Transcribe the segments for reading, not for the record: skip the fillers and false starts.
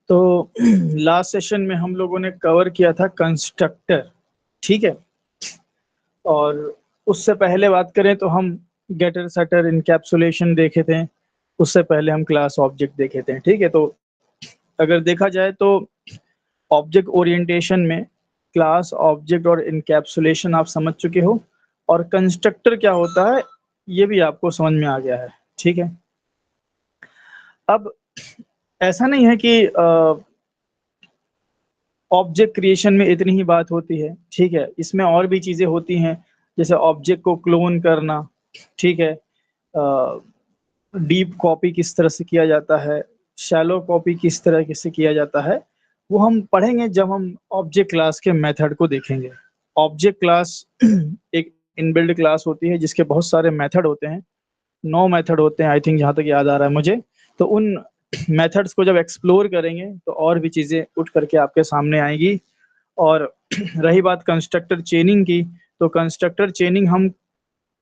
तो last session में हम लोगों ने कवर किया था कंस्ट्रक्टर, ठीक है। और उससे पहले बात करें तो हम गेटर सेटर इनकैप्सुलेशन देखे थे, उससे पहले हम क्लास ऑब्जेक्ट देखे थे, ठीक है। तो अगर देखा जाए तो ऑब्जेक्ट ओरिएंटेशन में क्लास, ऑब्जेक्ट और इनकैप्सुलेशन आप समझ चुके हो, और कंस्ट्रक्टर क्या होता है ये भी आपको समझ में आ गया है, ठीक है। अब ऐसा नहीं है कि ऑब्जेक्ट क्रिएशन में इतनी ही बात होती है, ठीक है। इसमें और भी चीजें होती हैं, जैसे ऑब्जेक्ट को क्लोन करना, ठीक है। डीप कॉपी किस तरह से किया जाता है, शैलो कॉपी किस तरह से किया जाता है, वो हम पढ़ेंगे जब हम ऑब्जेक्ट क्लास के मेथड को देखेंगे। ऑब्जेक्ट क्लास एक इनबिल्ड क्लास होती है जिसके बहुत सारे मेथड होते हैं, 9 मेथड होते हैं आई थिंक, जहाँ तक याद आ रहा है मुझे। तो उन मेथड्स को जब एक्सप्लोर करेंगे तो और भी चीज़ें उठ करके आपके सामने आएंगी। और रही बात कंस्ट्रक्टर चेनिंग की, तो कंस्ट्रक्टर चेनिंग हम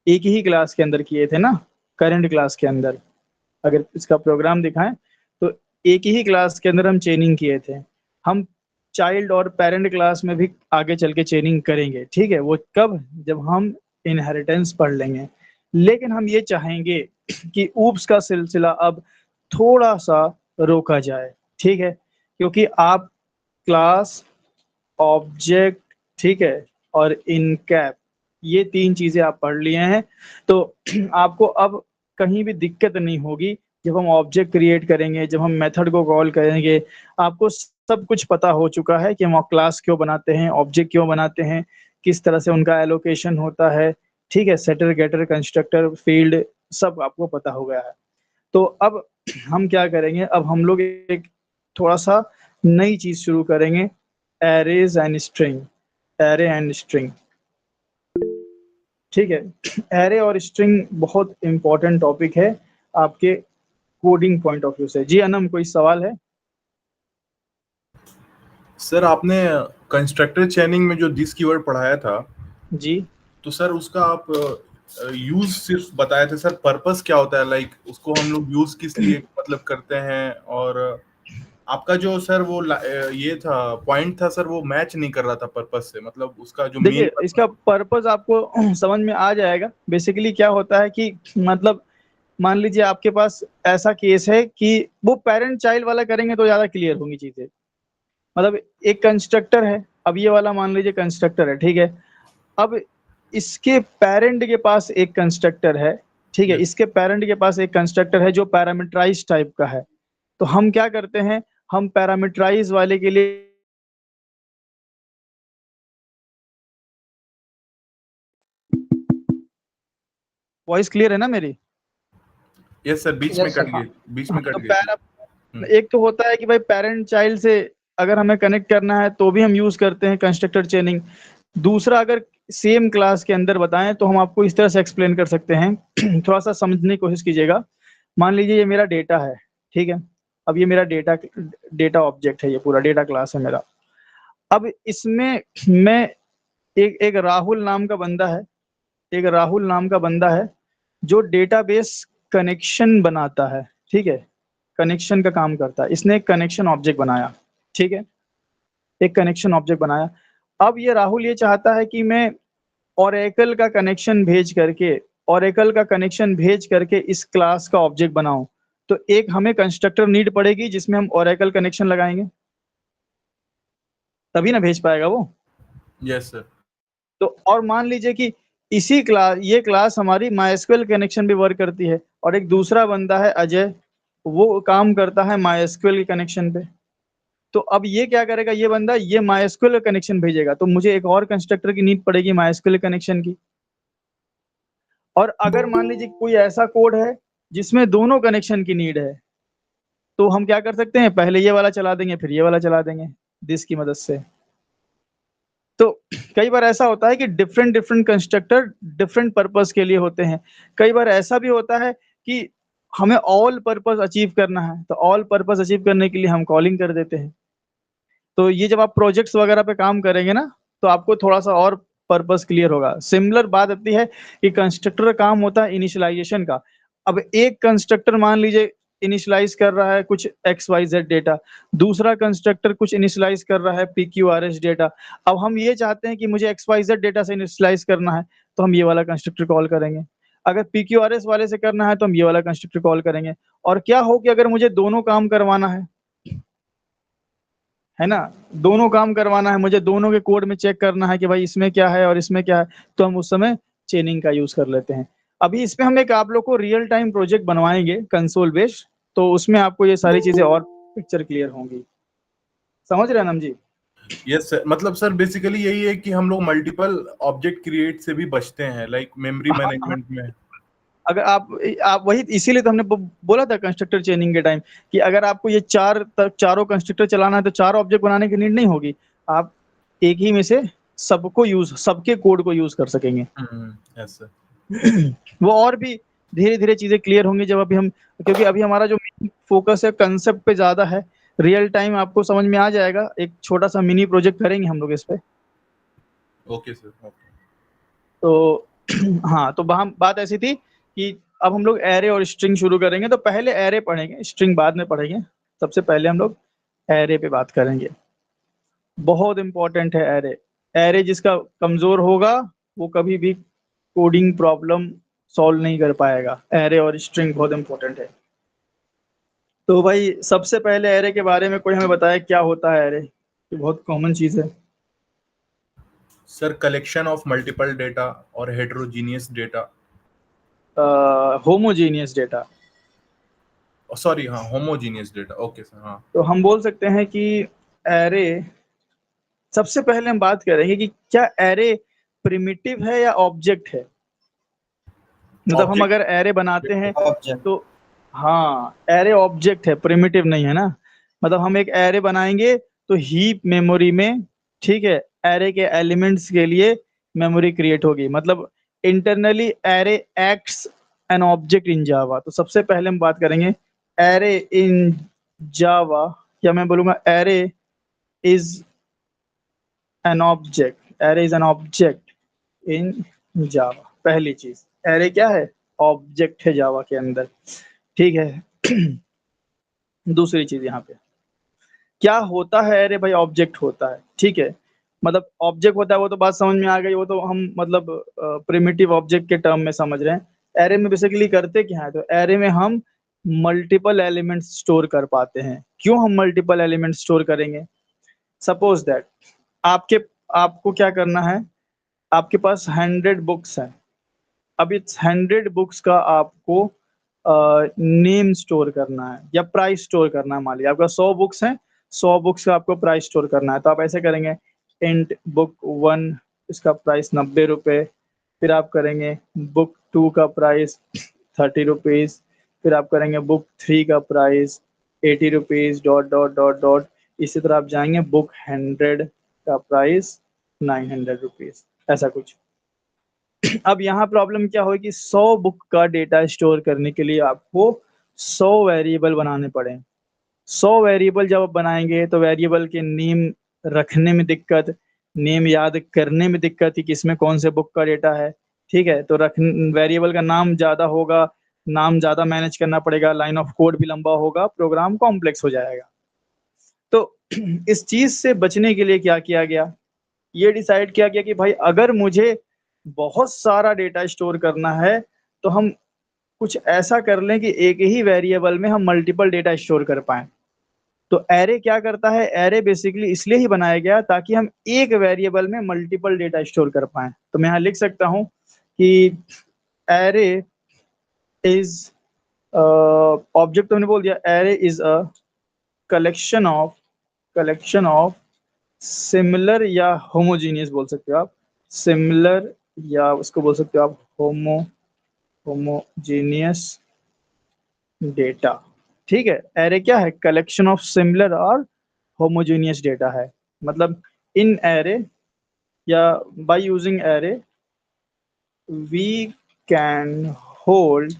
एक ही क्लास के अंदर किए थे ना, करंट क्लास के अंदर। अगर इसका प्रोग्राम दिखाएं तो एक ही क्लास के अंदर हम चेनिंग किए थे। हम चाइल्ड और पेरेंट क्लास में भी आगे चल के चेनिंग करेंगे, ठीक है। वो कब? जब हम इनहेरिटेंस पढ़ लेंगे। लेकिन हम ये चाहेंगे कि ऊप्स का सिलसिला अब थोड़ा सा रोका जाए, ठीक है। क्योंकि आप क्लास, ऑब्जेक्ट, ठीक है, और इनकैप, ये 3 चीजें आप पढ़ लिए हैं, तो आपको अब कहीं भी दिक्कत नहीं होगी। जब हम ऑब्जेक्ट क्रिएट करेंगे, जब हम मेथड को कॉल करेंगे, आपको सब कुछ पता हो चुका है कि हम क्लास क्यों बनाते हैं, ऑब्जेक्ट क्यों बनाते हैं, किस तरह से उनका एलोकेशन होता है, ठीक है। सेटर, गेटर, कंस्ट्रक्टर, फील्ड, सब आपको पता हो गया है। तो अब हम क्या करेंगे, अब हम लोग एक थोड़ा सा नई चीज शुरू करेंगे, arrays and string, array and string, ठीक है। एरे और स्ट्रिंग बहुत इंपॉर्टेंट टॉपिक है आपके कोडिंग पॉइंट ऑफ व्यू से। जी अनम, कोई सवाल है? सर आपने कंस्ट्रक्टर चेनिंग में जो दिस कीवर्ड पढ़ाया था, जी तो सर उसका आप यूज सिर्फ बताए थे, सर पर्पस क्या होता है, लाइक उसको हम लोग यूज किस लिए मतलब करते हैं, और आपका जो सर वो ये था पॉइंट था सर, वो मैच नहीं कर रहा था पर्पस से, मतलब उसका जो मेन देखिए, इसका पर्पस आपको समझ में आ जाएगा। बेसिकली क्या होता है कि मतलब मान लीजिए आपके पास ऐसा केस है कि वो पेरेंट चाइल्ड वाला करेंगे तो ज्यादा क्लियर होंगी चीजें। मतलब एक कंस्ट्रक्टर है, अब ये वाला मान लीजिए कंस्ट्रक्टर है, ठीक है। अब इसके पेरेंट के पास एक कंस्ट्रक्टर है, ठीक है। इसके पेरेंट के पास एक कंस्ट्रक्टर है जो पैरामीटराइज टाइप का है। तो हम क्या करते हैं, हम पैरामीटराइज वाले के लिए वॉइस क्लियर है ना मेरी? यस सर, बीच में कट गई, बीच में कट तो गई। एक तो होता है कि भाई पेरेंट चाइल्ड से अगर हमें कनेक्ट करना है तो भी हम यूज करते हैं कंस्ट्रक्टर चेनिंग। दूसरा, अगर सेम क्लास के अंदर बताएं तो हम आपको इस तरह से एक्सप्लेन कर सकते हैं थोड़ा सा समझने की कोशिश कीजिएगा। मान लीजिए ये मेरा डेटा है, ठीक है। अब ये मेरा डेटा ऑब्जेक्ट है, ये पूरा डेटा क्लास है मेरा। अब इसमें मैं एक राहुल नाम का बंदा है, एक राहुल नाम का बंदा है जो डेटाबेस कनेक्शन बनाता है, ठीक है। कनेक्शन का काम करता है। इसने एक कनेक्शन ऑब्जेक्ट बनाया, ठीक है। एक कनेक्शन ऑब्जेक्ट बनाया। अब ये राहुल ये चाहता है कि मैं ओरेकल का कनेक्शन भेज करके इस क्लास का ऑब्जेक्ट बनाऊं। तो एक हमें कंस्ट्रक्टर नीड पड़ेगी जिसमें हम ओरेकल कनेक्शन लगाएंगे, तभी ना भेज पाएगा वो। Yes sir. तो और मान लीजिए कि ये क्लास हमारी माइस्क्यूएल कनेक्शन भी वर्क करती है, और एक दूसरा बंदा है अजय, वो काम करता है माइस्क्यूएल के कनेक्शन पे। तो अब ये क्या करेगा, ये बंदा ये माइस्क्यूएल कनेक्शन भेजेगा, तो मुझे एक और कंस्ट्रक्टर की नीड पड़ेगी माइस्क्यूएल कनेक्शन की। और अगर मान लीजिए कोई ऐसा कोड है जिसमें दोनों कनेक्शन की नीड है, तो हम क्या कर सकते हैं, पहले ये वाला चला देंगे फिर ये वाला चला देंगे दिस की मदद से। तो कई बार ऐसा होता है कि different different constructor different purpose के लिए होते हैं। कई बार ऐसा भी होता है कि हमें ऑल पर्पस अचीव करना है, तो ऑल पर्पस अचीव करने के लिए हम कॉलिंग कर देते हैं। तो ये जब आप प्रोजेक्ट्स वगैरह पे काम करेंगे ना, तो आपको थोड़ा सा और पर्पस क्लियर होगा। सिमिलर बात आती है कि कंस्ट्रक्टर का काम होता है इनिशियलाइजेशन का। अब एक कंस्ट्रक्टर मान लीजिए इनिशियलाइज कर रहा है कुछ XYZ डेटा, दूसरा कंस्ट्रक्टर कुछ इनिशियलाइज कर रहा है PQRS डेटा। अब हम ये चाहते हैं कि मुझे XYZ डेटा से इनिशियलाइज करना है, तो हम ये वाला कंस्ट्रक्टर कॉल करेंगे। अगर PQRS वाले से करना है तो हम ये वाला कंस्ट्रक्टर कॉल करेंगे। और क्या हो कि अगर मुझे दोनों काम करवाना है ना, दोनों काम करवाना है, मुझे दोनों के कोड में चेक करना है कि भाई इसमें क्या है और इसमें क्या है, तो हम उस समय चेनिंग का यूज कर लेते हैं। अभी इसमें हम एक आप लोग को रियल टाइम प्रोजेक्ट बनवाएंगे कंसोल बेस्ड, तो उसमें आपको ये सारी चीजें और पिक्चर क्लियर होंगी। समझ रहे हैं नम जी? यस सर, मतलब सर बेसिकली यही है कि हम लोग मल्टीपल ऑब्जेक्ट क्रिएट से भी बचते हैं, लाइक मेमोरी हाँ, मैनेजमेंट में। अगर आप वही इसीलिए तो हमने बोला था कंस्ट्रक्टर चेनिंग के टाइम कि अगर आपको ये चारों कंस्ट्रक्टर चलाना है तो 4 ऑब्जेक्ट बनाने की नीड नहीं होगी, आप एक ही में से सबके कोड को यूज कर सकेंगे। Yes sir. वो और भी धीरे धीरे चीजें क्लियर होंगी जब अभी हम, क्योंकि अभी हमारा जो फोकस है कंसेप्ट पे ज्यादा है। रियल टाइम आपको समझ में आ जाएगा, एक छोटा सा मिनी प्रोजेक्ट करेंगे हम लोग इस पे। Okay sir, okay. तो हाँ, तो बात ऐसी थी कि अब हम लोग एरे और स्ट्रिंग शुरू करेंगे, तो पहले एरे पढ़ेंगे, स्ट्रिंग बाद में पढ़ेंगे। सबसे पहले हम लोग एरे पे बात करेंगे। बहुत इंपॉर्टेंट है एरे। एरे जिसका कमजोर होगा वो कभी भी कोडिंग प्रॉब्लम सॉल्व नहीं कर पाएगा। एरे और स्ट्रिंग बहुत इंपॉर्टेंट है। तो भाई सबसे पहले एरे के बारे में कोई हमें बताए क्या होता है एरे? ये बहुत कॉमन चीज है। Sir collection of multiple data और heterogeneous data. Homogeneous data. Sorry, हाँ, होमोजीनियस डेटा। ओके सर, हाँ। तो हम बोल सकते हैं कि एरे, सबसे पहले हम बात करेंगे कि क्या एरे प्रिमिटिव है या ऑब्जेक्ट है। मतलब हम ऑब्जेक्ट। अगर एरे बनाते हैं ऑब्जेक्ट। तो, हाँ, एरे ऑब्जेक्ट है, प्रिमिटिव नहीं है ना। मतलब हम एक एरे बनाएंगे तो हीप मेमोरी में, ठीक है, एरे के एलिमेंट्स के लिए मेमोरी क्रिएट होगी। मतलब internally array acts an object in Java. तो सबसे पहले हम बात करेंगे एरे इन जावा, या मैं बोलूंगा array is an object. Array is an object in Java. पहली चीज, एरे क्या है? ऑब्जेक्ट है जावा के अंदर, ठीक है। दूसरी चीज यहाँ पे क्या होता है एरे? भाई ऑब्जेक्ट होता है, ठीक है। मतलब ऑब्जेक्ट होता है, वो तो बात समझ में आ गई, वो तो हम मतलब प्रिमिटिव ऑब्जेक्ट के टर्म में समझ रहे हैं। एरे में बेसिकली करते क्या है? तो एरे में हम मल्टीपल एलिमेंट्स स्टोर कर पाते हैं। क्यों हम मल्टीपल एलिमेंट्स स्टोर करेंगे? सपोज दैट आपके आपको क्या करना है, आपके पास 100 बुक्स हैं। अब इस 100 बुक्स का आपको नेम स्टोर करना है या प्राइस स्टोर करना है। मान लीजिए आपका 100 बुक्स हैं, 100 बुक्स का आपको प्राइस स्टोर करना है, तो आप ऐसे करेंगे इंट बुक 1, इसका प्राइस 90 रुपये। फिर आप करेंगे बुक 2 का प्राइस 30 रुपीज़। फिर आप करेंगे बुक 3 का price 80 rupees, dot dot dot dot. इसी तरह आप जाएंगे बुक 100 का प्राइस 900 रुपीज़, ऐसा कुछ। अब यहाँ प्रॉब्लम क्या होगी, 100 बुक का डेटा स्टोर करने के लिए आपको 100 वेरिएबल बनाने पड़े। 100 वेरिएबल जब आप बनाएंगे तो वेरिएबल के नेम रखने में दिक्कत, नेम याद करने में दिक्कत कि किसमें कौन से बुक का डेटा है, ठीक है। तो वेरिएबल का नाम ज्यादा होगा, नाम ज्यादा मैनेज करना पड़ेगा, लाइन ऑफ कोड भी लंबा होगा, प्रोग्राम कॉम्प्लेक्स हो जाएगा। तो इस चीज से बचने के लिए क्या किया गया, ये डिसाइड किया गया कि भाई अगर मुझे बहुत सारा डेटा स्टोर करना है तो हम कुछ ऐसा कर लें कि एक ही वेरिएबल में हम मल्टीपल डेटा स्टोर कर पाएं। तो एरे क्या करता है, एरे बेसिकली इसलिए ही बनाया गया ताकि हम एक वेरिएबल में मल्टीपल डेटा स्टोर कर पाएं। तो मैं यहाँ लिख सकता हूं कि एरे इज, ऑब्जेक्ट तो हमने बोल दिया, array is a collection of similar या होमोजीनियस बोल सकते हो आप, सिमिलर या उसको बोल सकते हो आप होमोजीनियस डेटा, ठीक है। एरे क्या है? कलेक्शन ऑफ सिमिलर और होमोजीनियस डेटा है। मतलब इन एरे या by using array we can hold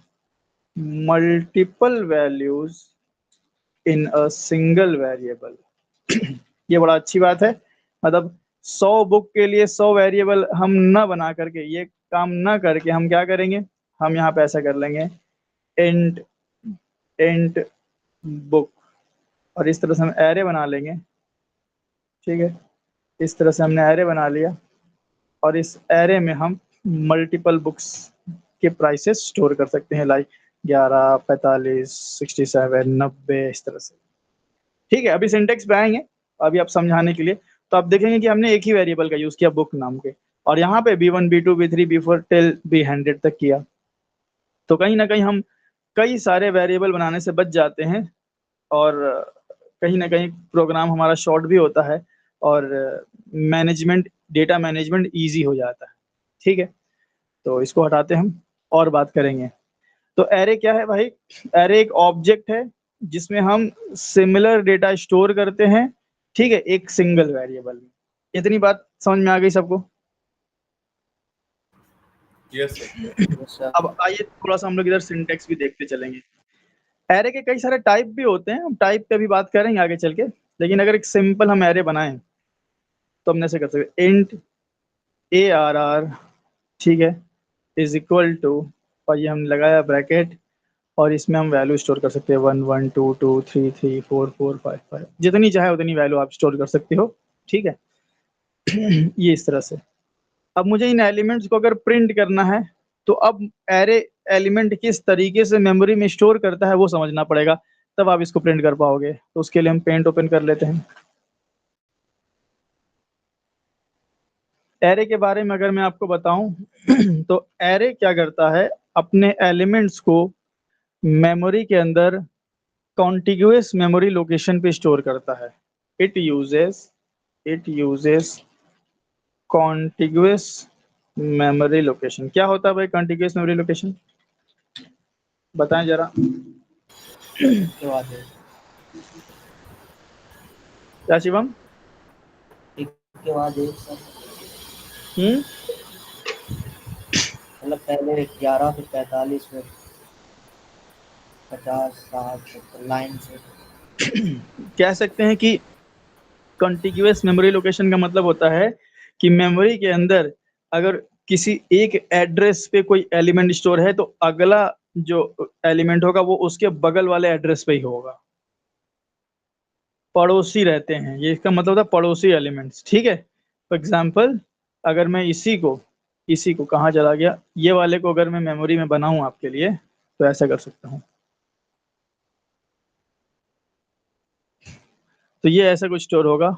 multiple values in a single variable. ये बड़ा अच्छी बात है। मतलब 100 बुक के लिए 100 वेरिएबल हम ना बना करके, ये काम ना करके हम क्या करेंगे, हम यहाँ पे ऐसा कर लेंगे इंट बुक, और इस तरह से हम एरे बना लेंगे। ठीक है, इस तरह से हमने एरे बना लिया, और इस एरे में हम मल्टीपल बुक्स के प्राइसेस स्टोर कर सकते हैं, लाइक 11, 45, 67, 90, इस तरह से। ठीक है, अभी सिंटेक्स पे आएंगे, अभी आप समझाने के लिए। तो आप देखेंगे कि हमने एक ही वेरिएबल का यूज किया, बुक नाम के, और यहाँ पे B1, B2, B3, B4 till B100 तक किया। तो कहीं ना कहीं हम कई सारे वेरिएबल बनाने से बच जाते हैं, और कहीं ना कहीं प्रोग्राम हमारा शॉर्ट भी होता है, और मैनेजमेंट, डेटा मैनेजमेंट ईजी हो जाता है। ठीक है, तो इसको हटाते हम और बात करेंगे। तो एरे क्या है भाई? एरे एक ऑब्जेक्ट है जिसमें हम सिमिलर डेटा स्टोर करते हैं, ठीक है, एक सिंगल वेरिएबल में। इतनी बात समझ में आ गई सबको? Yes sir. अब आइए थोड़ा सा हम लोग इधर सिंटेक्स भी देखते चलेंगे। एरे के कई सारे टाइप भी होते हैं, हम टाइप पे भी बात करेंगे आगे चल के, लेकिन अगर एक सिंपल हम एरे बनाएं तो हम ऐसे कर सकते हैं, इंट ARR, ठीक है, इज इक्वल टू, और ये हम लगाया ब्रैकेट, और इसमें हम वैल्यू स्टोर कर सकते हैं 1 1 2 2 3 3 4 4 5 5, जितनी चाहे उतनी वैल्यू आप स्टोर कर सकते हो। ठीक है, ये इस तरह से। अब मुझे इन एलिमेंट्स को अगर प्रिंट करना है, तो अब एरे एलिमेंट किस तरीके से मेमोरी में स्टोर करता है वो समझना पड़ेगा, तब आप इसको प्रिंट कर पाओगे। तो उसके लिए हम पेंट ओपन कर लेते हैं। एरे के बारे में अगर मैं आपको बताऊं तो एरे क्या करता है, अपने एलिमेंट्स को मेमोरी के अंदर कॉन्टिग्यूअस मेमोरी लोकेशन पे स्टोर करता है। It uses contiguous memory location. क्या होता है भाई कॉन्टिग्यूअस मेमोरी लोकेशन? बताएं जरा। के बाद है, क्या शिवम? एक के बाद एक सर, मतलब पहले 11 फिर 45 फिर 50 60 लाइन से। कह सकते हैं कि कॉन्टिग्यूअस मेमोरी लोकेशन का मतलब होता है कि मेमोरी के अंदर अगर किसी एक एड्रेस पे कोई एलिमेंट स्टोर है, तो अगला जो एलिमेंट होगा वो उसके बगल वाले एड्रेस पे ही होगा। पड़ोसी रहते हैं, ये इसका मतलब था पड़ोसी एलिमेंट्स। ठीक है, फॉर एग्जाम्पल, अगर मैं इसी को कहाँ चला गया, ये वाले को अगर मैं मेमोरी में बनाऊं आपके लिए, तो ऐसा कर सकता हूँ। तो ये ऐसा कुछ स्टोर होगा,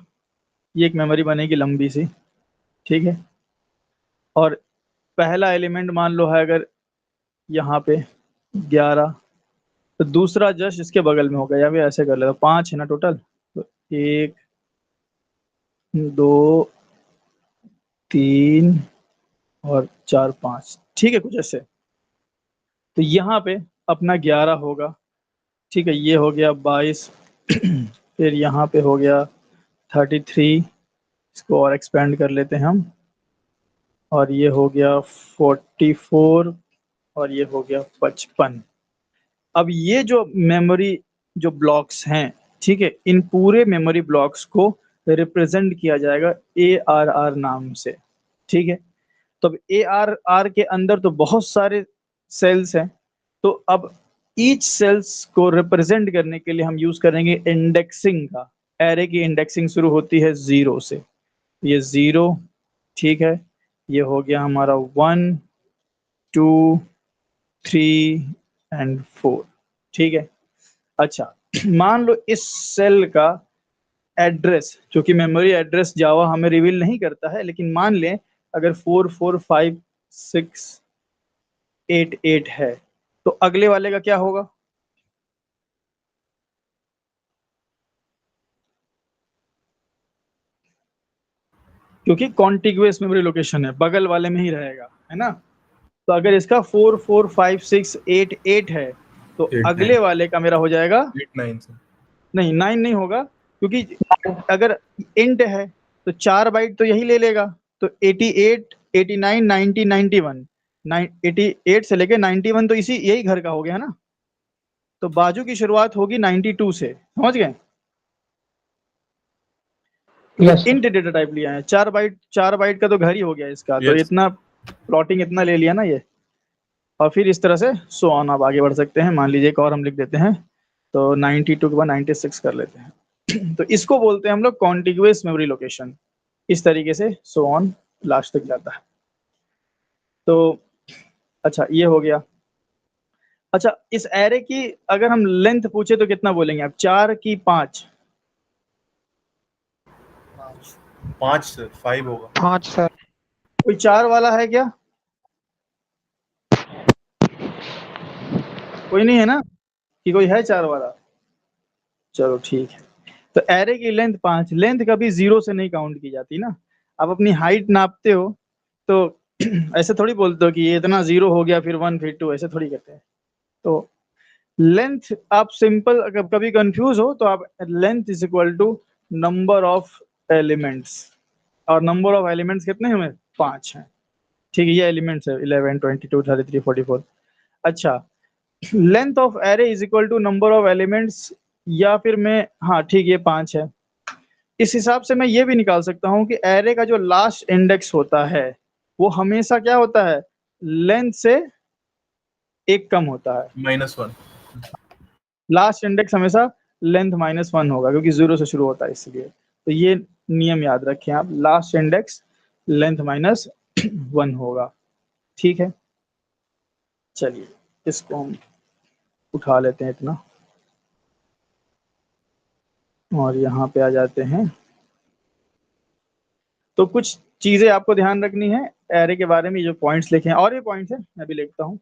ये एक मेमोरी बनेगी लंबी सी। ठीक है, और पहला एलिमेंट मान लो है अगर यहाँ पे 11, तो दूसरा जस्ट इसके बगल में होगा, या फिर ऐसे कर लेता, 5 है ना टोटल, तो 1 2 3 और 4 5, ठीक है, कुछ ऐसे। तो यहाँ पे अपना 11 होगा। ठीक है, ये हो गया 22, फिर यहाँ पे हो गया 33, इसको और एक्सपेंड कर लेते हैं हम, और ये हो गया 44, और ये हो गया 55। अब ये जो मेमोरी जो ब्लॉक्स हैं, ठीक है, इन पूरे मेमोरी ब्लॉक्स को रिप्रेजेंट किया जाएगा ARR नाम से। ठीक है, तो अब ARR के अंदर तो बहुत सारे सेल्स हैं, तो अब ईच सेल्स को रिप्रेजेंट करने के लिए हम यूज करेंगे इंडेक्सिंग का। एरे की इंडेक्सिंग शुरू होती है 0 से, ये 0, ठीक है, ये हो गया हमारा 1 2 3 एंड 4। ठीक है, अच्छा, मान लो इस सेल का एड्रेस, जो कि मेमोरी एड्रेस जावा हमें रिवील नहीं करता है, लेकिन मान लें अगर 4 4 5 6 8 8 है, तो अगले वाले का क्या होगा? क्योंकि कॉन्टिग्यूअस मेमोरी लोकेशन है, बगल वाले में ही रहेगा, है ना। तो अगर इसका 4 4 5 6 8 8 है, तो 8 अगले 9 वाले का मेरा हो जाएगा 8 9 सर। नहीं, 9 नहीं होगा, क्योंकि अगर इंट है तो 4 बाइट तो यही ले लेगा। तो 88 89 90 91, 88 से लेके 91 तो इसी यही घर का हो गया ना। तो बाजू की शुरुआत होगी 92 से, समझ गए? इंट डेटा टाइप लिया है, 4 बाइट का तो घर ही हो गया इसका, तो Yes. इतना प्लॉटिंग इतना ले लिया ना ये। और फिर इस तरह से सो ऑन आप आगे बढ़ सकते हैं। मान लीजिए एक और हम लिख देते हैं, तो 92 के बाद 96 कर लेते हैं। तो इसको बोलते हैं हम लोग कॉन्टिग्यूअस मेमोरी लोकेशन। इस तरीके से सो ऑन लास्ट तक जाता है। तो अच्छा ये हो गया। अच्छा इस एरे की अगर हम लेंथ पूछे तो कितना बोलेंगे आप, 4 की 5? 5 सर, 5 होगा। 5 सर। कोई 4 वाला है क्या? कोई नहीं है ना कि कोई है 4 वाला? चलो ठीक है। तो एरे की लेंथ 5, लेंथ कभी 0 से नहीं काउंट की जाती ना। आप अपनी हाइट नापते हो तो ऐसे थोड़ी बोलते हो कि ये इतना 0 हो गया फिर 1 फिर 2, ऐसे थोड़ी करते हैं। तो लेंथ आप सिंपल, अगर कभी कंफ्यूज हो तो आप length is equal to number of elements, और नंबर ऑफ एलिमेंट्स कितने हैं हमें? 5 हैं। ठीक है, ये एलिमेंट्स है 11, 22, 33, 44। अच्छा length of array is equal to number of elements, या फिर मैं, हाँ ठीक, ये 5 है। इस हिसाब से मैं ये भी निकाल सकता हूँ कि एरे का जो लास्ट इंडेक्स होता है वो हमेशा क्या होता है, लेंथ से एक कम होता है। -1। लास्ट इंडेक्स हमेशा लेंथ -1 होगा, क्योंकि 0 से शुरू होता है इसलिए। तो ये नियम याद रखें आप, लास्ट इंडेक्स लेंथ -1 होगा। ठीक है, चलिए इसको हम उठा लेते हैं इतना, और यहाँ पे आ जाते हैं। तो कुछ चीजें आपको ध्यान रखनी है एरे के बारे में, जो पॉइंट्स लिखे हैं, और ये पॉइंट्स है मैं भी लिखता हूँ।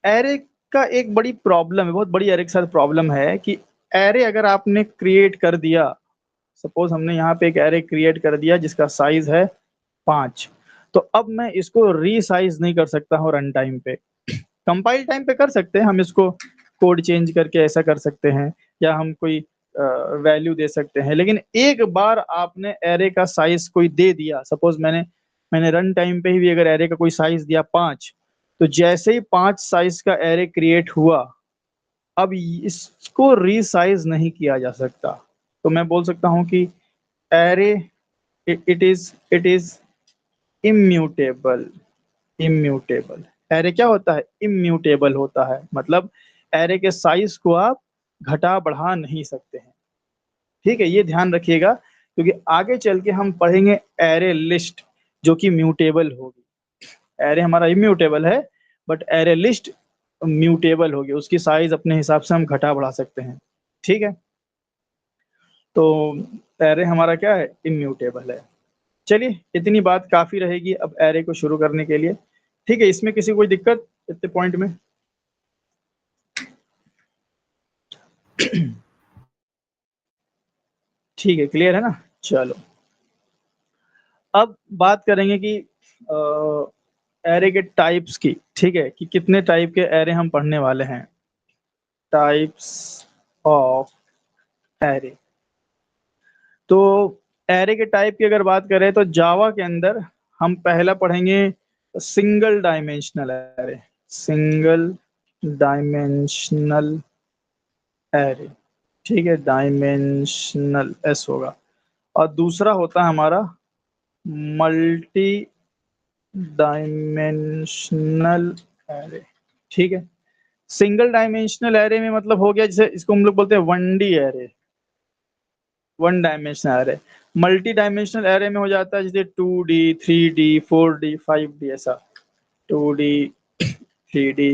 एरे का एक बड़ी प्रॉब्लम है, बहुत बड़ी एरे के साथ प्रॉब्लम है कि एरे अगर आपने क्रिएट कर दिया, सपोज हमने यहाँ पे एक एरे क्रिएट कर दिया जिसका साइज है 5, तो अब मैं इसको रीसाइज नहीं कर सकता हूँ रन टाइम पे। कंपाइल टाइम पे कर सकते हैं हम इसको, कोड चेंज करके ऐसा कर सकते हैं, या हम कोई वैल्यू दे सकते हैं। लेकिन एक बार आपने एरे का साइज कोई दे दिया, सपोज मैंने रन टाइम पे ही भी अगर एरे का कोई साइज दिया 5, तो जैसे ही 5 साइज का एरे क्रिएट हुआ, अब इसको रीसाइज नहीं किया जा सकता। तो मैं बोल सकता हूँ कि array it is immutable. Immutable array क्या होता है, इम्यूटेबल होता है, मतलब एरे के साइज को आप घटा बढ़ा नहीं सकते हैं। ठीक है, ये ध्यान रखिएगा, क्योंकि आगे चल के हम पढ़ेंगे एरे लिस्ट, जो कि म्यूटेबल होगी। एरे हमारा इम्यूटेबल है, बट एरे लिस्ट म्यूटेबल होगी, उसकी साइज अपने हिसाब से हम घटा बढ़ा सकते हैं। ठीक है, तो एरे हमारा क्या है, इम्यूटेबल है। चलिए इतनी बात काफी रहेगी अब एरे को शुरू करने के लिए। ठीक है, इसमें किसी को कोई दिक्कत इतने पॉइंट में? ठीक है, क्लियर है ना। चलो अब बात करेंगे कि एरे के टाइप्स की। ठीक है, कि कितने टाइप के एरे हम पढ़ने वाले हैं। Types of array. तो एरे के टाइप की अगर बात करें तो जावा के अंदर हम पहला पढ़ेंगे single dimensional array. Single dimensional array, ठीक है, डायमेंशनल एस होगा। और दूसरा होता है हमारा मल्टी डायमेंशनल एरे। ठीक है, सिंगल डायमेंशनल एरे में मतलब हो गया, जैसे इसको हम लोग बोलते हैं 1D array, 1 dimensional array. Multi dimensional array में हो जाता है जैसे 2D, 3D, 4D, 5D, ऐसा 2D, 3D,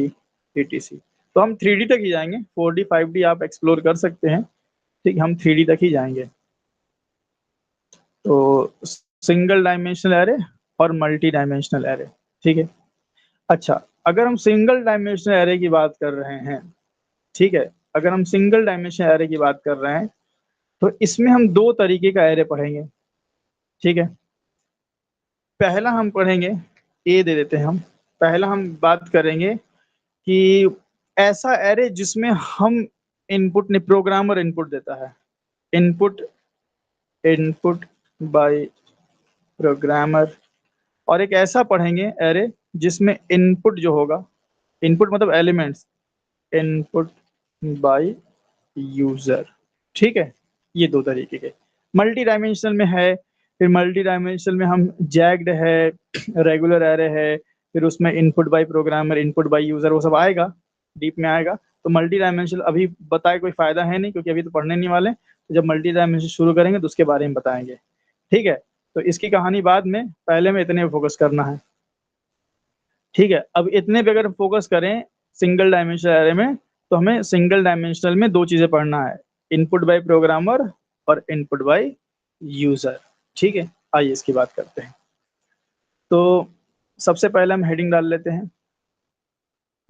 etc। तो हम 3D तक ही जाएंगे, 4D 5D आप एक्सप्लोर कर सकते हैं। ठीक, हम 3D तक ही जाएंगे। तो सिंगल डायमेंशनल एरे और मल्टी डायमेंशनल एरे। ठीक है, अच्छा अगर हम सिंगल डायमेंशनल एरे की बात कर रहे हैं, ठीक है, अगर हम सिंगल डायमेंशनल एरे की बात कर रहे हैं तो इसमें हम 2 तरीके का एरे पढ़ेंगे। ठीक है, पहला हम पढ़ेंगे, ए दे देते हैं हम, पहला हम बात करेंगे कि ऐसा एरे जिसमें हम इनपुट ने, प्रोग्रामर इनपुट देता है, इनपुट इनपुट बाय प्रोग्रामर। और एक ऐसा पढ़ेंगे एरे जिसमें इनपुट जो होगा, इनपुट मतलब एलिमेंट्स, इनपुट बाय यूजर। ठीक है, ये 2 तरीके के मल्टी डायमेंशनल में है। फिर मल्टी डायमेंशनल में हम जैग्ड है, रेगुलर एरे है, फिर उसमें input by programmer, input by user, वो सब आएगा, डीप में आएगा। तो मल्टी डायमेंशनल अभी बताए कोई फायदा है नहीं, क्योंकि अभी तो पढ़ने नहीं वाले। तो जब मल्टी डायमेंशनल शुरू करेंगे तो उसके बारे में बताएंगे, ठीक है। तो इसकी कहानी बाद में, पहले में इतने फोकस करना है, ठीक है। अब इतने पे अगर फोकस करें सिंगल डायमेंशनल एरे में, तो हमें सिंगल डायमेंशनल में 2 चीजें पढ़ना है, इनपुट बाय प्रोग्रामर और इनपुट बाय यूजर, ठीक है। आइए इसकी बात करते हैं। तो सबसे पहले हम हेडिंग डाल लेते हैं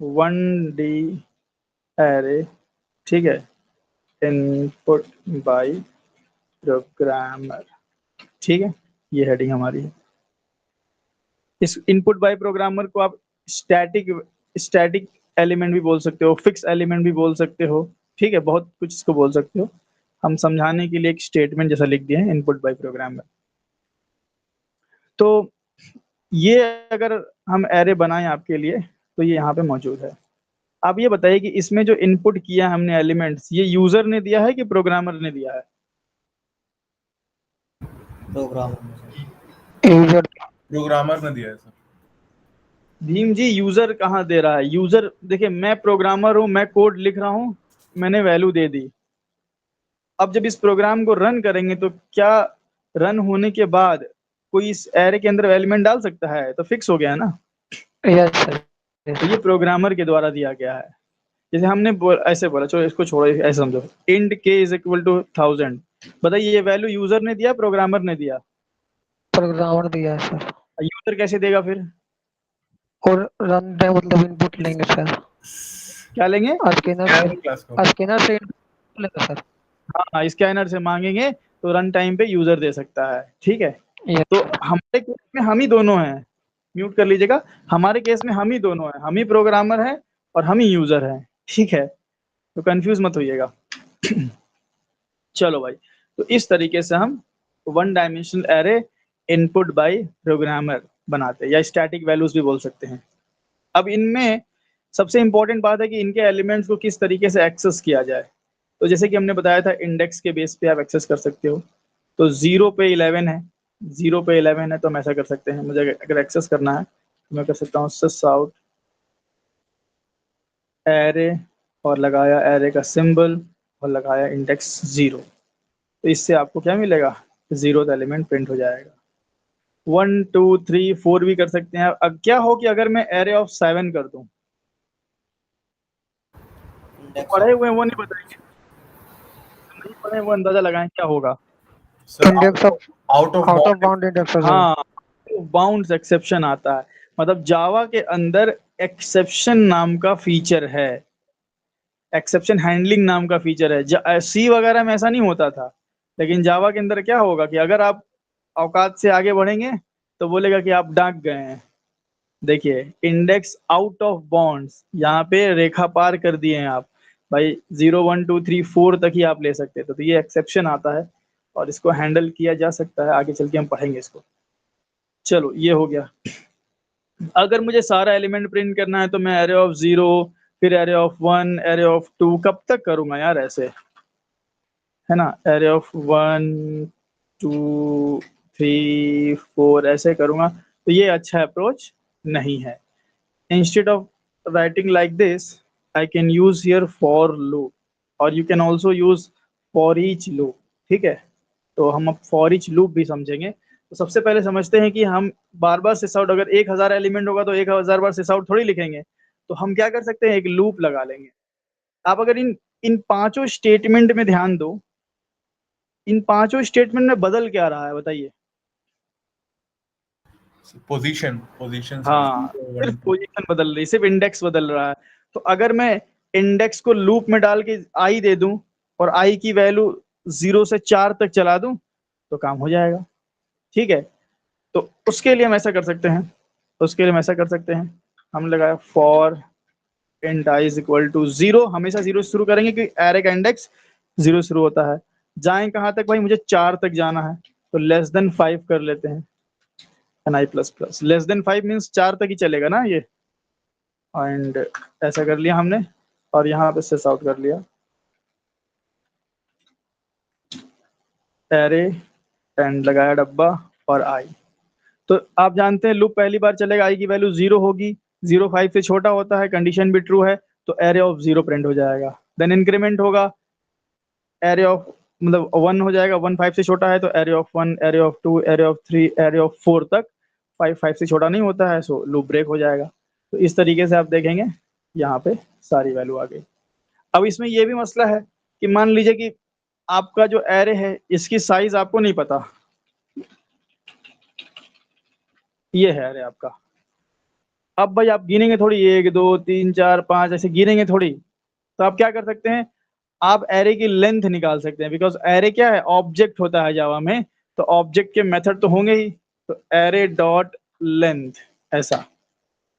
1D एरे, ठीक है, इनपुट बाय प्रोग्रामर, ठीक है। ये हेडिंग हमारी है। इस इनपुट बाय प्रोग्रामर को आप स्टैटिक एलिमेंट भी बोल सकते हो, फिक्स एलिमेंट भी बोल सकते हो, ठीक है, बहुत कुछ इसको बोल सकते हो। हम समझाने के लिए एक स्टेटमेंट जैसा लिख दिए हैं, इनपुट बाय प्रोग्रामर। तो ये अगर हम एरे बनाएं आपके लिए, तो ये यहाँ पे मौजूद है। आप ये बताइए कि इसमें जो इनपुट किया हमने एलिमेंट्स, ये यूजर ने दिया है कि प्रोग्रामर ने दिया है? प्रोग्रामर ने दिया है सर। भीम जी, यूजर कहाँ दे रहा है? यूजर देखिए, मैं प्रोग्रामर हूँ, मैं कोड लिख रहा हूँ, मैंने वैल्यू दे दी। अब जब इस प्रोग्राम को रन करेंगे तो क्या रन होने के बाद कोई इस एरे के अंदर एलिमेंट डाल सकता है? तो फिक्स हो गया है ना। Yes sir. तो ये प्रोग्रामर के द्वारा दिया गया है। जैसे हमने ऐसे बोला, चलो इसको छोड़ो, ऐसे समझो, int k is equal to 1000। बताइए ये वैल्यू यूजर ने दिया, प्रोग्रामर ने दिया? प्रोग्रामर दिया है सर। यूजर कैसे देगा फिर? और रन टाइम मतलब इनपुट लेंगे सर। क्या लेंगे? स्कैनर से इनपुट लेंगे सर। हाँ, स्कैनर से मांगेंगे तो रन टाइम पे यूजर दे सकता है, ठीक है। तो हमारे केस में हम ही दोनों हैं, म्यूट कर लीजिएगा। हमारे केस में हम ही दोनों हैं, हम ही प्रोग्रामर हैं और हम ही यूजर हैं, ठीक है। तो कंफ्यूज मत होइएगा। चलो भाई, तो इस तरीके से हम 1 dimensional array input by programmer बनाते हैं, या स्टैटिक वैल्यूज भी बोल सकते हैं। अब इनमें सबसे इंपॉर्टेंट बात है कि इनके एलिमेंट्स को किस तरीके से एक्सेस किया जाए। तो जैसे कि हमने बताया था, इंडेक्स के बेस पे आप एक्सेस कर सकते हो। तो 0 पे 11 है, 0 पे 11 है, तो हम ऐसा कर सकते हैं, मुझे अगर एक्सेस करना है तो मैं कर सकता हूँ sys out एरे, और लगाया एरे का सिंबल और लगाया इंडेक्स 0। तो इससे आपको क्या मिलेगा? 0th एलिमेंट प्रिंट हो जाएगा। 1 2 3 4 भी कर सकते हैं। अब क्या हो कि अगर मैं एरे ऑफ 7 कर दूं, तो पढ़े हुए वो नहीं बताएंगे, नहीं पढ़े वो अंदाजा लगाएं क्या होगा। Index of out of bound index. हाँ, बाउंड्स एक्सेप्शन आता है। मतलब जावा के अंदर एक्सेप्शन नाम का फीचर है, एक्सेप्शन हैंडलिंग नाम का फीचर है। सी वगैरह में ऐसा नहीं होता था, लेकिन जावा के अंदर क्या होगा कि अगर आप औकात से आगे बढ़ेंगे तो बोलेगा कि आप डाक गए हैं। देखिए, इंडेक्स आउट ऑफ बाउंड्स, यहाँ पे रेखा पार कर दिए हैं आप भाई, 0 1 2 3 4 तक ही आप ले सकते थे। तो ये एक्सेप्शन आता है और इसको हैंडल किया जा सकता है, आगे चल के हम पढ़ेंगे इसको। चलो, ये हो गया। अगर मुझे सारा एलिमेंट प्रिंट करना है तो मैं एरे ऑफ 0, फिर एरे ऑफ 1, एरे ऑफ 2 कब तक करूंगा यार ऐसे, है ना। एरे ऑफ 1 2 3 4 ऐसे करूंगा, तो ये अच्छा अप्रोच नहीं है। Instead of writing like this, I can use here for loop, और you can also use for each loop, ठीक है। तो हम अब फॉर ईच लूप भी समझेंगे। तो सबसे पहले समझते हैं कि हम बार बार सिस आउट, अगर 1000 एलिमेंट होगा तो 1000 बार सिस आउट थोड़ी लिखेंगे। तो हम क्या कर सकते हैं, एक लूप लगा लेंगे। आप अगर इन इन पांचों स्टेटमेंट में ध्यान दो, इन पांचों स्टेटमेंट में बदल क्या रहा है बताइए? पोजीशन हाँ, सिर्फ पोजीशन बदल रही, सिर्फ इंडेक्स बदल रहा है। तो अगर मैं इंडेक्स को लूप में डाल के आई दे दूं और आई की वैल्यू 0 से 4 तक चला दूं, तो काम हो जाएगा, ठीक है। तो उसके लिए हम ऐसा कर सकते हैं, हम लगाया for int i is equal to 0, हमेशा 0 से शुरू करेंगे क्योंकि एरे का इंडेक्स 0 शुरू होता है। जाएं कहाँ तक भाई? मुझे 4 तक जाना है, तो लेस देन 5 कर लेते हैं, ni plus plus. Less than 5 means 4 तक ही चलेगा ना ये, एंड ऐसा कर लिया हमने, और यहाँ पे सिस आउट कर लिया एरे एंड लगाया डब्बा और आई। तो आप जानते हैं लूप पहली बार चलेगा, आई की वैल्यू 0 होगी, 0 5 से छोटा होता है, कंडीशन भी ट्रू है, तो एरे ऑफ 0 प्रिंट हो जाएगा। देन इंक्रीमेंट होगा, एरे ऑफ मतलब 1 हो जाएगा, 1 5 से छोटा है तो array of 1, array of 2, array of 3, array of 4 तक, 5 5 से छोटा नहीं होता है, सो लूप ब्रेक हो जाएगा। तो इस तरीके से आप देखेंगे यहाँ पे सारी वैल्यू आ गई। अब इसमें ये भी मसला है कि मान लीजिए कि आपका जो एरे है इसकी साइज आपको नहीं पता, ये है एरे आपका। अब भाई आप गिनेंगे थोड़ी 1 2 3 4 5 ऐसे गिनेंगे थोड़ी, तो आप क्या कर सकते हैं, आप एरे की लेंथ निकाल सकते हैं, बिकॉज एरे क्या है, ऑब्जेक्ट होता है जावा में, तो ऑब्जेक्ट के मेथड तो होंगे ही, तो एरे डॉट लेंथ ऐसा।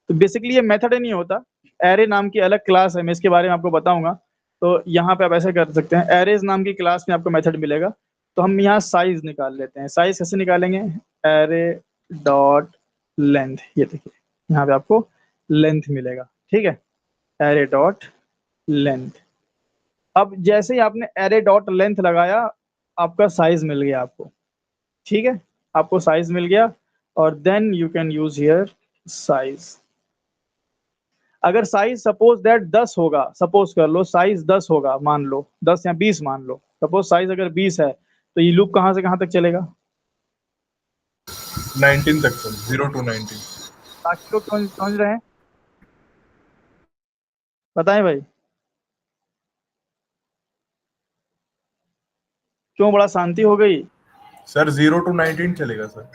तो बेसिकली ये मेथड ही नहीं होता, एरे नाम की अलग क्लास है, मैं इसके बारे में आपको बताऊंगा। तो यहाँ पे आप ऐसे कर सकते हैं, एरेज नाम की क्लास में आपको मेथड मिलेगा। तो हम यहाँ साइज निकाल लेते हैं। साइज कैसे निकालेंगे, एरे डॉट लेंथ, ये देखिए यहाँ पे आपको लेंथ मिलेगा, ठीक है, एरे डॉट लेंथ। अब जैसे ही आपने एरे डॉट लेंथ लगाया, आपका साइज मिल गया आपको, ठीक है, आपको साइज मिल गया, और then you can use here size. अगर साइज सपोज दैट 10 होगा, सपोज कर लो साइज 10 होगा, मान लो 10 या 20 मान लो, सपोज साइज अगर 20 है, तो ये लूप कहाँ से कहाँ तक चलेगा, 19 तक सर, 0 to 19। बाकी लोग समझ रहे हैं, बताएं भाई, क्यों बड़ा शांति हो गई। सर 0 to 19 चलेगा सर।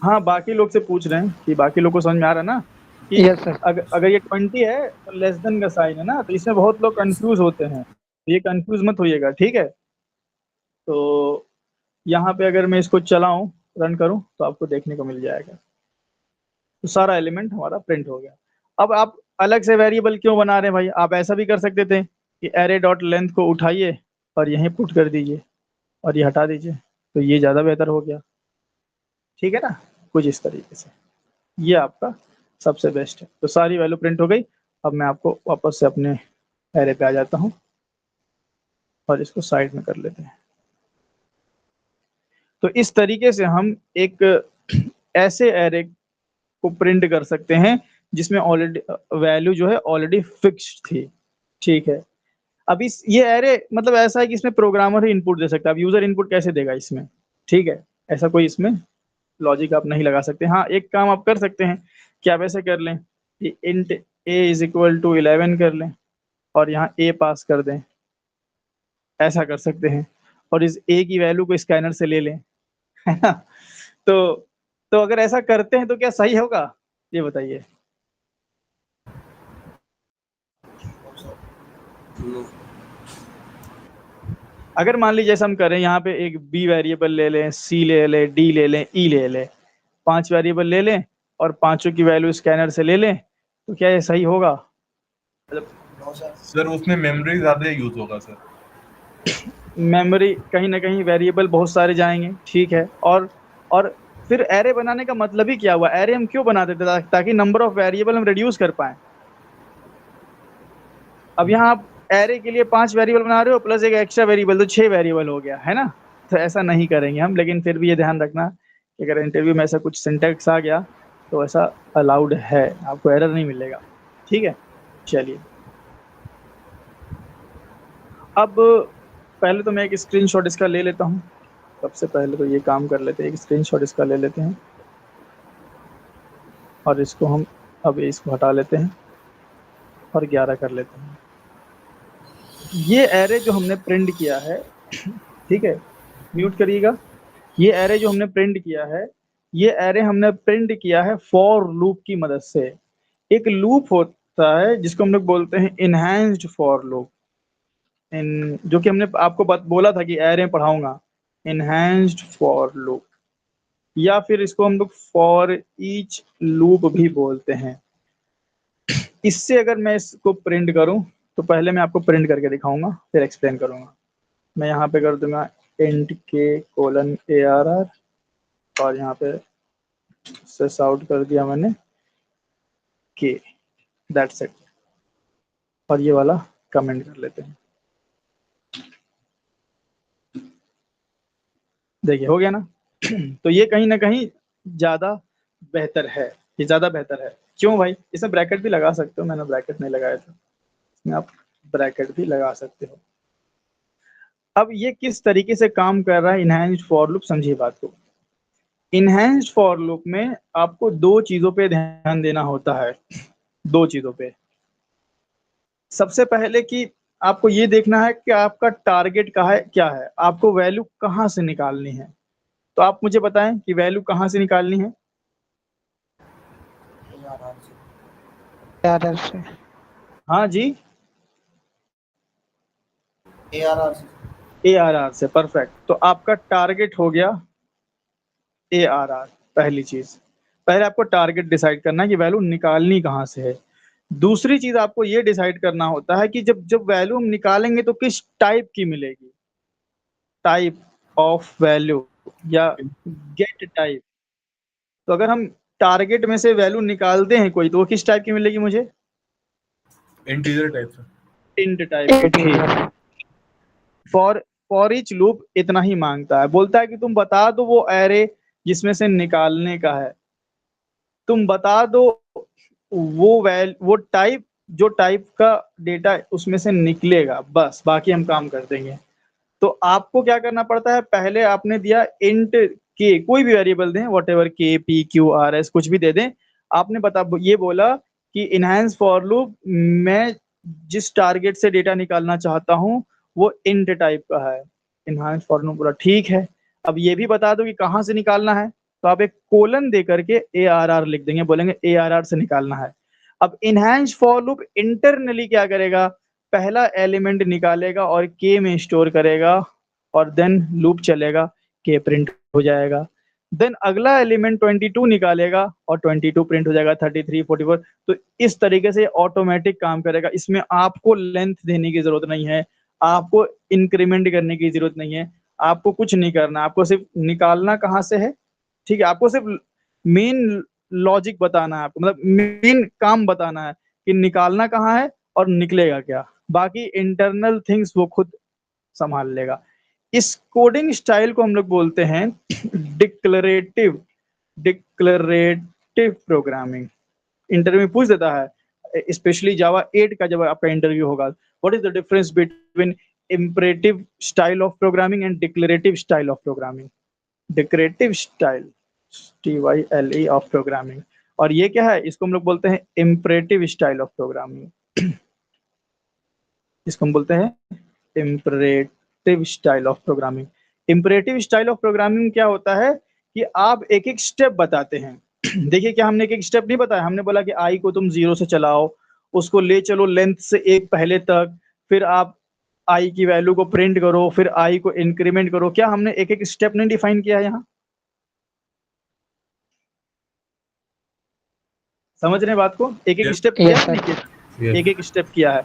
हाँ, बाकी लोग से पूछ रहे हैं कि बाकी लोग को समझ में आ रहा है ना, कि यस सर। अगर ये 20 है तो लेस देन का साइन है ना, तो इसमें बहुत लोग कंफ्यूज होते हैं, तो ये कंफ्यूज मत होइएगा, ठीक है। तो यहाँ पे अगर मैं इसको चलाऊं, रन करूं, तो आपको देखने को मिल जाएगा, तो सारा एलिमेंट हमारा प्रिंट हो गया। अब आप अलग से वेरिएबल क्यों बना रहे हैं भाई, आप ऐसा भी कर सकते थे कि एरे डॉट लेंथ को उठाइए और यहीं पुट कर दीजिए और ये हटा दीजिए, तो ये ज़्यादा बेहतर हो गया, ठीक है ना, कुछ इस तरीके से। ये आपका सबसे बेस्ट है। तो सारी वैल्यू प्रिंट हो गई। अब मैं आपको वापस से अपने एरे पे आ जाता हूँ और इसको साइड में कर लेते हैं। तो इस तरीके से हम एक ऐसे एरे को प्रिंट कर सकते हैं जिसमें ऑलरेडी वैल्यू जो है ऑलरेडी फिक्स्ड थी, ठीक है। अब इस ये एरे मतलब ऐसा है कि इसमें प्रोग्रामर ही इनपुट दे सकता है, अब यूजर इनपुट कैसे देगा इसमें, ठीक है, ऐसा कोई इसमें लॉजिक आप नहीं लगा सकते। हाँ, एक काम आप कर सकते हैं कि आप ऐसे कर लें कि int a is equal to 11 कर लें और यहाँ a पास कर दें, ऐसा कर सकते हैं, और इस a की वैल्यू को स्कैनर से ले लें, है ना। तो तो अगर ऐसा करते हैं तो क्या सही होगा, ये बताइए। अगर मान लीजिए जैसे हम करें, यहाँ पे एक b वेरिएबल ले लें, c ले लें, d ले लें, e ले लें, 5 वेरिएबल ले लें और पांचों की वैल्यू स्कैनर से ले लें, तो क्या ये सही होगा। सर उसमें मेमोरी ज्यादा यूज होगा सर। मेमोरी कहीं ना कहीं वेरिएबल बहुत सारे जाएंगे, ठीक है, और फिर एरे बनाने का मतलब ही क्या हुआ, एरे हम क्यों बनाते थे, ताकि नंबर ऑफ वेरिएबल हम रिड्यूस कर पाए। अब यहाँ आप एरे के लिए 5 वेरिएबल बना रहे हो प्लस एक एक्स्ट्रा वेरिएबल, तो 6 वेरिएबल हो गया, है ना। तो ऐसा नहीं करेंगे हम, लेकिन फिर भी ये ध्यान रखना कि अगर इंटरव्यू में ऐसा कुछ सिंटैक्स आ गया तो ऐसा अलाउड है, आपको एरर नहीं मिलेगा, ठीक है। चलिए, अब पहले तो मैं एक स्क्रीनशॉट इसका ले लेता हूँ। सबसे पहले तो ये काम कर लेते हैं, एक स्क्रीनशॉट इसका ले लेते हैं और इसको हम अब इसको हटा लेते हैं और 11 कर लेते हैं। ये एरे जो हमने प्रिंट किया है, ठीक है, म्यूट करिएगा। ये एरे जो हमने प्रिंट किया है, ये एरे हमने प्रिंट किया है फॉर लूप की मदद से। एक लूप होता है जिसको हम लोग बोलते हैं इनहैंस्ड फॉर लूप, इन जो कि हमने आपको बोला था कि एरे पढ़ाऊंगा, इनहैंस्ड फॉर लूप, या फिर इसको हम लोग फॉर ईच लूप भी बोलते हैं। इससे अगर मैं इसको प्रिंट करूं, तो पहले मैं आपको प्रिंट करके दिखाऊंगा फिर एक्सप्लेन करूंगा। मैं यहाँ पे कर दूंगा इंट के कोलन ARR और यहाँ पे सेस आउट कर दिया मैंने के, दैट्स इट, और ये वाला कमेंट कर लेते हैं। देखिए हो गया ना। तो ये कहीं ना कहीं ज्यादा बेहतर है, ये ज्यादा बेहतर है। क्यों भाई, इसमें ब्रैकेट भी लगा सकते हो, मैंने ब्रैकेट नहीं लगाया था, में आप ब्रैकेट भी लगा सकते हो। अब ये किस तरीके से काम कर रहा है इनहैंस्ड फॉर लूप, समझिए बात को। इनहैंस्ड फॉर लूप में आपको दो चीजों पे ध्यान देना होता है, दो चीजों पे। सबसे पहले कि आपको ये देखना है कि आपका टारगेट का है क्या है, आपको वैल्यू कहाँ से निकालनी है। तो आप मुझे बताएं कि वैल्यू कहाँ से निकालनी है। ARR से। हाँ जी, ARR से। ARR से, परफेक्ट। तो आपका टारगेट हो गया ARR। पहली चीज, पहले आपको टारगेट डिसाइड करना है कि वैल्यू निकालनी कहाँ से है। दूसरी चीज आपको ये डिसाइड करना होता है कि जब जब वैल्यू हम निकालेंगे तो किस टाइप की मिलेगी, टाइप ऑफ वैल्यू या गेट टाइप। तो अगर हम टारगेट में से वैल्यू निकालते हैं कोई, तो वो किस टाइप की मिलेगी मुझे, इंटीजर टाइप से। इंट टाइप की। ठीक। फॉर ईच लूप इतना ही मांगता है, बोलता है कि तुम बता दो वो एरे जिसमें से निकालने का है, तुम बता दो वो टाइप, जो टाइप का डेटा उसमें से निकलेगा, बस बाकी हम काम कर देंगे। तो आपको क्या करना पड़ता है, पहले आपने दिया इंट के, कोई भी वेरिएबल दें, वट एवर के पी क्यू आर एस कुछ भी दे दें। आपने ये बोला कि इनहैंस फॉर लूप मैं जिस टारगेट से डेटा निकालना चाहता हूं वो इंट टाइप का है। इनहैंस फॉर लूप बोला ठीक है, अब ये भी बता दो कि कहाँ से निकालना है। तो आप एक कोलन दे करके ARR लिख देंगे, बोलेंगे ARR से निकालना है। अब इनहैंस फॉर लूप इंटरनली क्या करेगा, पहला एलिमेंट निकालेगा और के में स्टोर करेगा और देन लूप चलेगा, के प्रिंट हो जाएगा। देन अगला एलिमेंट 22 निकालेगा और 22 प्रिंट हो जाएगा, 33 44। तो इस तरीके से ऑटोमेटिक काम करेगा, इसमें आपको लेंथ देने की जरूरत नहीं है, आपको इंक्रीमेंट करने की जरूरत नहीं है, आपको कुछ नहीं करना, आपको सिर्फ निकालना कहाँ से है। ठीक है, आपको सिर्फ मेन लॉजिक बताना है, आपको मतलब मेन काम बताना है कि निकालना कहाँ है और निकलेगा क्या, बाकी इंटरनल थिंग्स वो खुद संभाल लेगा। इस कोडिंग स्टाइल को हम लोग बोलते हैं डिक्लरेटिव डिक्लरेटिव प्रोग्रामिंग। इंटरव्यू में पूछ देता है, स्पेशली जावा 8 का जब आपका इंटरव्यू होगा, what is the difference between imperative style of programming and declarative style of programming. Declarative style TYLE of programming, और ये क्या है, इसको हम लोग बोलते हैं इम्परेटिव स्टाइल ऑफ प्रोग्रामिंग। इसको हम बोलते हैं imperative style of programming. Imperative style of programming क्या होता है कि आप एक एक स्टेप बताते हैं। देखिए क्या हमने एक एक स्टेप नहीं बताया, हमने बोला कि आई को तुम 0 से चलाओ, उसको ले चलो लेंथ से एक पहले तक, फिर आप आई की वैल्यू को प्रिंट करो, फिर आई को इंक्रीमेंट करो। क्या हमने एक एक स्टेप नहीं डिफाइन किया यहाँ, समझ रहे हैं बात को, एक एक Yes. स्टेप किया Yes, है sir. नहीं किया, Yes. एक एक स्टेप किया है।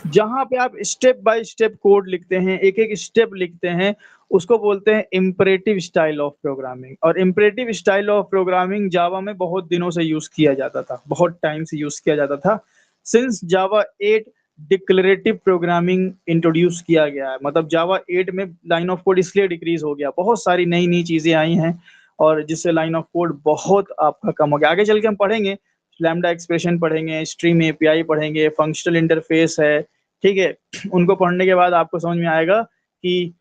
जहां पे आप स्टेप बाय स्टेप कोड लिखते हैं, एक एक स्टेप लिखते हैं, उसको बोलते हैं इम्परेटिव स्टाइल ऑफ प्रोग्रामिंग। और इम्परेटिव स्टाइल ऑफ प्रोग्रामिंग जावा में बहुत दिनों से यूज किया जाता था, बहुत टाइम से यूज किया जाता था, सिंस जावा 8 डिक्लरेटिव प्रोग्रामिंग इंट्रोड्यूस किया गया है। मतलब जावा 8 में लाइन ऑफ कोड इसलिए डिक्रीज हो गया, बहुत सारी नई नई चीजें आई हैं और जिससे लाइन ऑफ कोड बहुत आपका कम हो गया। आगे चल के हम पढ़ेंगे, लैम्डा एक्सप्रेशन पढ़ेंगे, स्ट्रीम एपीआई पढ़ेंगे, फंक्शनल इंटरफेस है, ठीक है। उनको पढ़ने के बाद आपको समझ में आएगा कि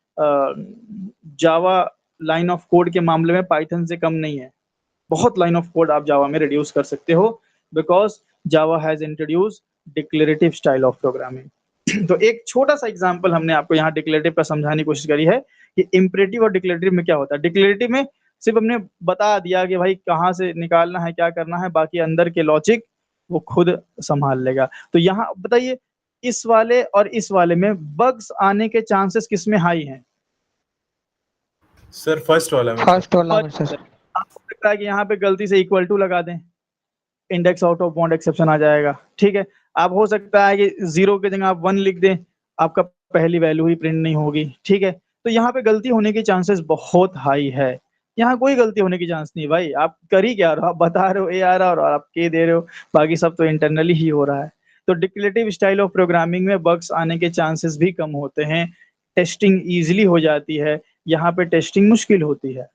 जावा लाइन ऑफ कोड के मामले में पाइथन से कम नहीं है, बहुत लाइन ऑफ कोड आप जावा में रिड्यूस कर सकते हो, because Java has introduce declarative style of programming. तो एक छोटा सा एग्जांपल हमने आपको यहाँ डिक्लेरेटिव का समझाने की कोशिश करी है कि इम्परेटिव और डिक्लेरेटिव में क्या होता है। डिक्लेरेटिव में सिर्फ हमने बता दिया कि भाई कहाँ से निकालना है, क्या करना है, बाकी अंदर के लॉजिक वो खुद संभाल लेगा। तो यहाँ बताइए, इस वाले और इस वाले में बग्स आने के चांसेस किस में हाई हैं? सर फर्स्ट वाला में सर। फर्स्ट वाला में सर। आपको लगता है कि यहाँ पे गलती से इक्वल टू लगा दें, index out of bound exception आ जाएगा, ठीक है। आप हो सकता है कि 0 की जगह आप 1 लिख दें, आपका पहली वैल्यू ही प्रिंट नहीं होगी, ठीक है। तो यहाँ पे गलती होने की चांसेस बहुत हाई है। यहाँ कोई गलती होने की चांस नहीं भाई, आप कर ही क्या रहे हो, आप बता रहे हो ARR और आप के दे रहे हो, बाकी सब तो इंटरनली ही हो रहा है। तो डिक्लेरेटिव स्टाइल ऑफ प्रोग्रामिंग में बग्स आने के चांसेस भी कम होते हैं, टेस्टिंग ईजिली हो जाती है, यहाँ पे टेस्टिंग मुश्किल होती है।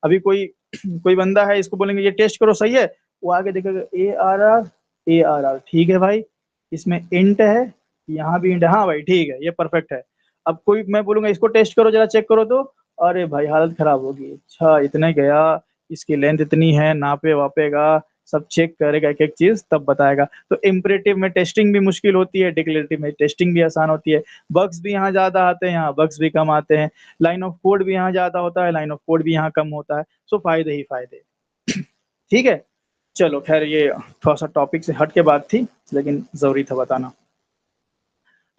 अभी कोई कोई बंदा है, इसको बोलेंगे ये टेस्ट करो सही है, वो आगे देखेगा ARR ARR, ठीक है भाई, इसमें इंट है यहाँ भी इंट है, हाँ भाई ठीक है, ये परफेक्ट है। अब कोई मैं बोलूंगा इसको टेस्ट करो जरा, चेक करो, तो अरे भाई हालत खराब होगी। अच्छा इतने गया, इसकी लेंथ इतनी है, नापे वापेगा, सब चेक करेगा एक एक चीज, तब बताएगा। तो इम्परेटिव में टेस्टिंग भी मुश्किल होती है, डिक्लेरेटिव में टेस्टिंग भी आसान होती है। बग्स भी यहाँ ज्यादा आते हैं, यहाँ बग्स भी कम आते हैं। लाइन ऑफ कोड भी यहाँ ज्यादा होता है, लाइन ऑफ कोड भी यहाँ कम होता है। सो फायदे ही फायदे। ठीक है, चलो खैर ये थोड़ा सा टॉपिक से हट के बात थी, लेकिन जरूरी था बताना।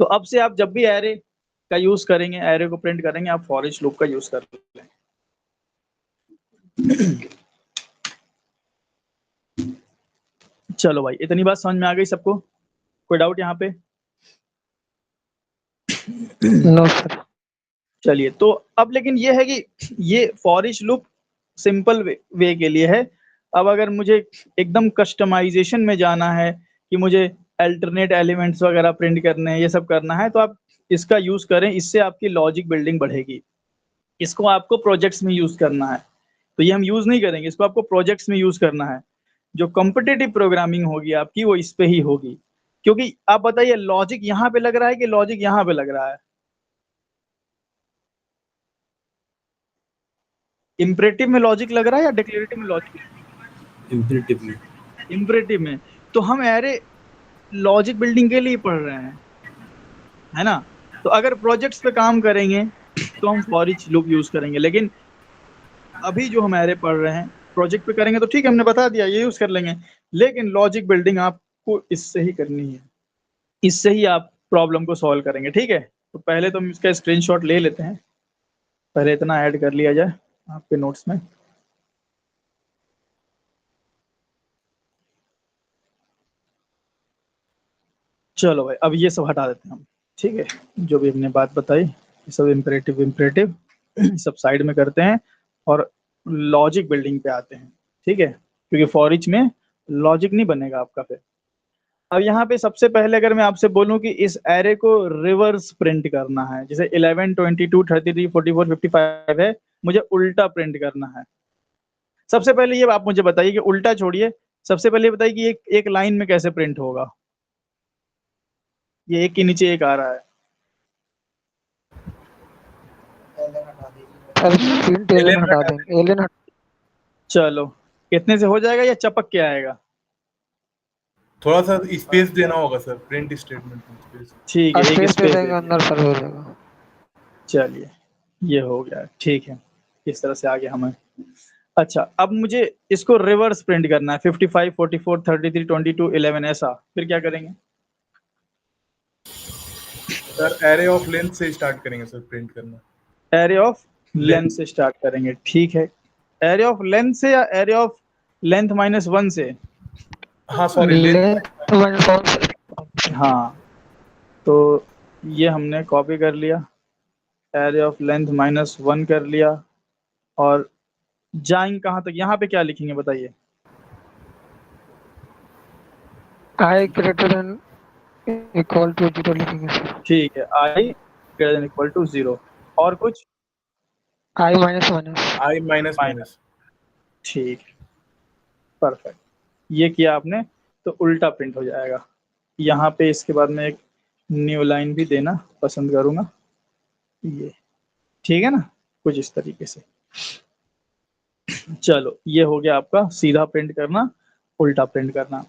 तो अब से आप जब भी एरे का यूज करेंगे, एरे को प्रिंट करेंगे, आप फॉर ईच लूप का यूज कर लें। चलो भाई, इतनी बात समझ में आ गई सबको? कोई डाउट यहाँ पे? No sir. चलिए, तो अब लेकिन ये है कि ये for each loop simple way के लिए है। अब अगर मुझे एकदम कस्टमाइजेशन में जाना है कि मुझे अल्टरनेट एलिमेंट्स वगैरह प्रिंट करने हैं, ये सब करना है, तो आप इसका यूज करें, इससे आपकी लॉजिक बिल्डिंग बढ़ेगी। इसको आपको प्रोजेक्ट्स में यूज करना है, तो ये हम यूज नहीं करेंगे, इसको आपको प्रोजेक्ट्स में यूज करना है। जो कॉम्पिटिटिव प्रोग्रामिंग होगी आपकी, वो इस पे ही होगी। क्योंकि आप बताइए, लॉजिक यहाँ पे लग रहा है कि लॉजिक यहाँ पे लग रहा है? इम्परेटिव में लॉजिक लग रहा है या डिक्लेरेटिव में लॉजिक? इम्परेटिव में। इम्परेटिव में। तो हम एरे लॉजिक बिल्डिंग के लिए पढ़ रहे हैं, है ना? तो अगर प्रोजेक्ट्स पे काम करेंगे तो हम फॉर ईच लूप यूज करेंगे, लेकिन अभी जो हम एरे पढ़ रहे हैं प्रोजेक्ट पे करेंगे तो ठीक है, हमने बता दिया ये यूज कर लेंगे, लेकिन लॉजिक बिल्डिंग आपको इससे ही करनी है, इससे ही आप प्रॉब्लम को सॉल्व करेंगे। ठीक है, तो पहले तो हम इसका स्क्रीनशॉट ले लेते हैं, पहले इतना ऐड कर लिया जाए आपके नोट्स में। चलो भाई, अब ये सब हटा देते हैं हम। ठीक है, जो भी हमने बात बताई, ये सब इम्परेटिव सब साइड में करते हैं और लॉजिक बिल्डिंग पे आते हैं। ठीक है, क्योंकि फॉर ईच में लॉजिक नहीं बनेगा आपका फिर। अब यहाँ पे सबसे पहले अगर मैं आपसे बोलूं कि इस एरे को रिवर्स प्रिंट करना है, जैसे 11, 22, 33, 44, 55 है, मुझे उल्टा प्रिंट करना है। सबसे पहले ये आप मुझे बताइए कि उल्टा छोड़िए, सबसे पहले बताइए कि एक लाइन में कैसे प्रिंट होगा? ये एक के नीचे एक आ रहा है। सर प्रिंट एलियन हटा देंगे, एलियन हटा। चलो, इतने से हो जाएगा या चपक के आएगा? थोड़ा सा स्पेस देना होगा सर, प्रिंट स्टेटमेंट में स्पेस। ठीक है, एक स्पेस दे स्पेस देंगे, अंदर सर हो जाएगा। चलिए, ये हो गया, ठीक है, इस तरह से आगे हमें। अच्छा, अब मुझे इसको रिवर्स प्रिंट करना है, 55, 44, 33, 22, 11 ऐसा, फिर क्या करेंगे? सर एरे ऑफ लेंथ से स्टार्ट करेंगे सर प्रिंट करना। एरे ऑफ लेंथ से स्टार्ट करेंगे, ठीक है। एरे ऑफ लेंथ से या एरे ऑफ लेंथ -1 से? हाँ सॉरी, लेंथ। हाँ, तो ये हमने कॉपी कर लिया, एरे ऑफ लेंथ -1 कर लिया, और जाएंगे कहाँ तक? यहाँ पे क्या लिखेंगे बताइए? आई ग्रेटर देन इक्वल टू 0 लिखेंगे सर। ठीक है, आई ग्रेटर देन इक्वल टू 0, और कुछ? आई -1 आई माइनस। ठीक, परफेक्ट, ये किया आपने, तो उल्टा प्रिंट हो जाएगा। यहाँ पे इसके बाद में एक न्यू लाइन भी देना पसंद करूंगा, ये ठीक है ना, कुछ इस तरीके से। चलो, ये हो गया आपका सीधा प्रिंट करना, उल्टा प्रिंट करना।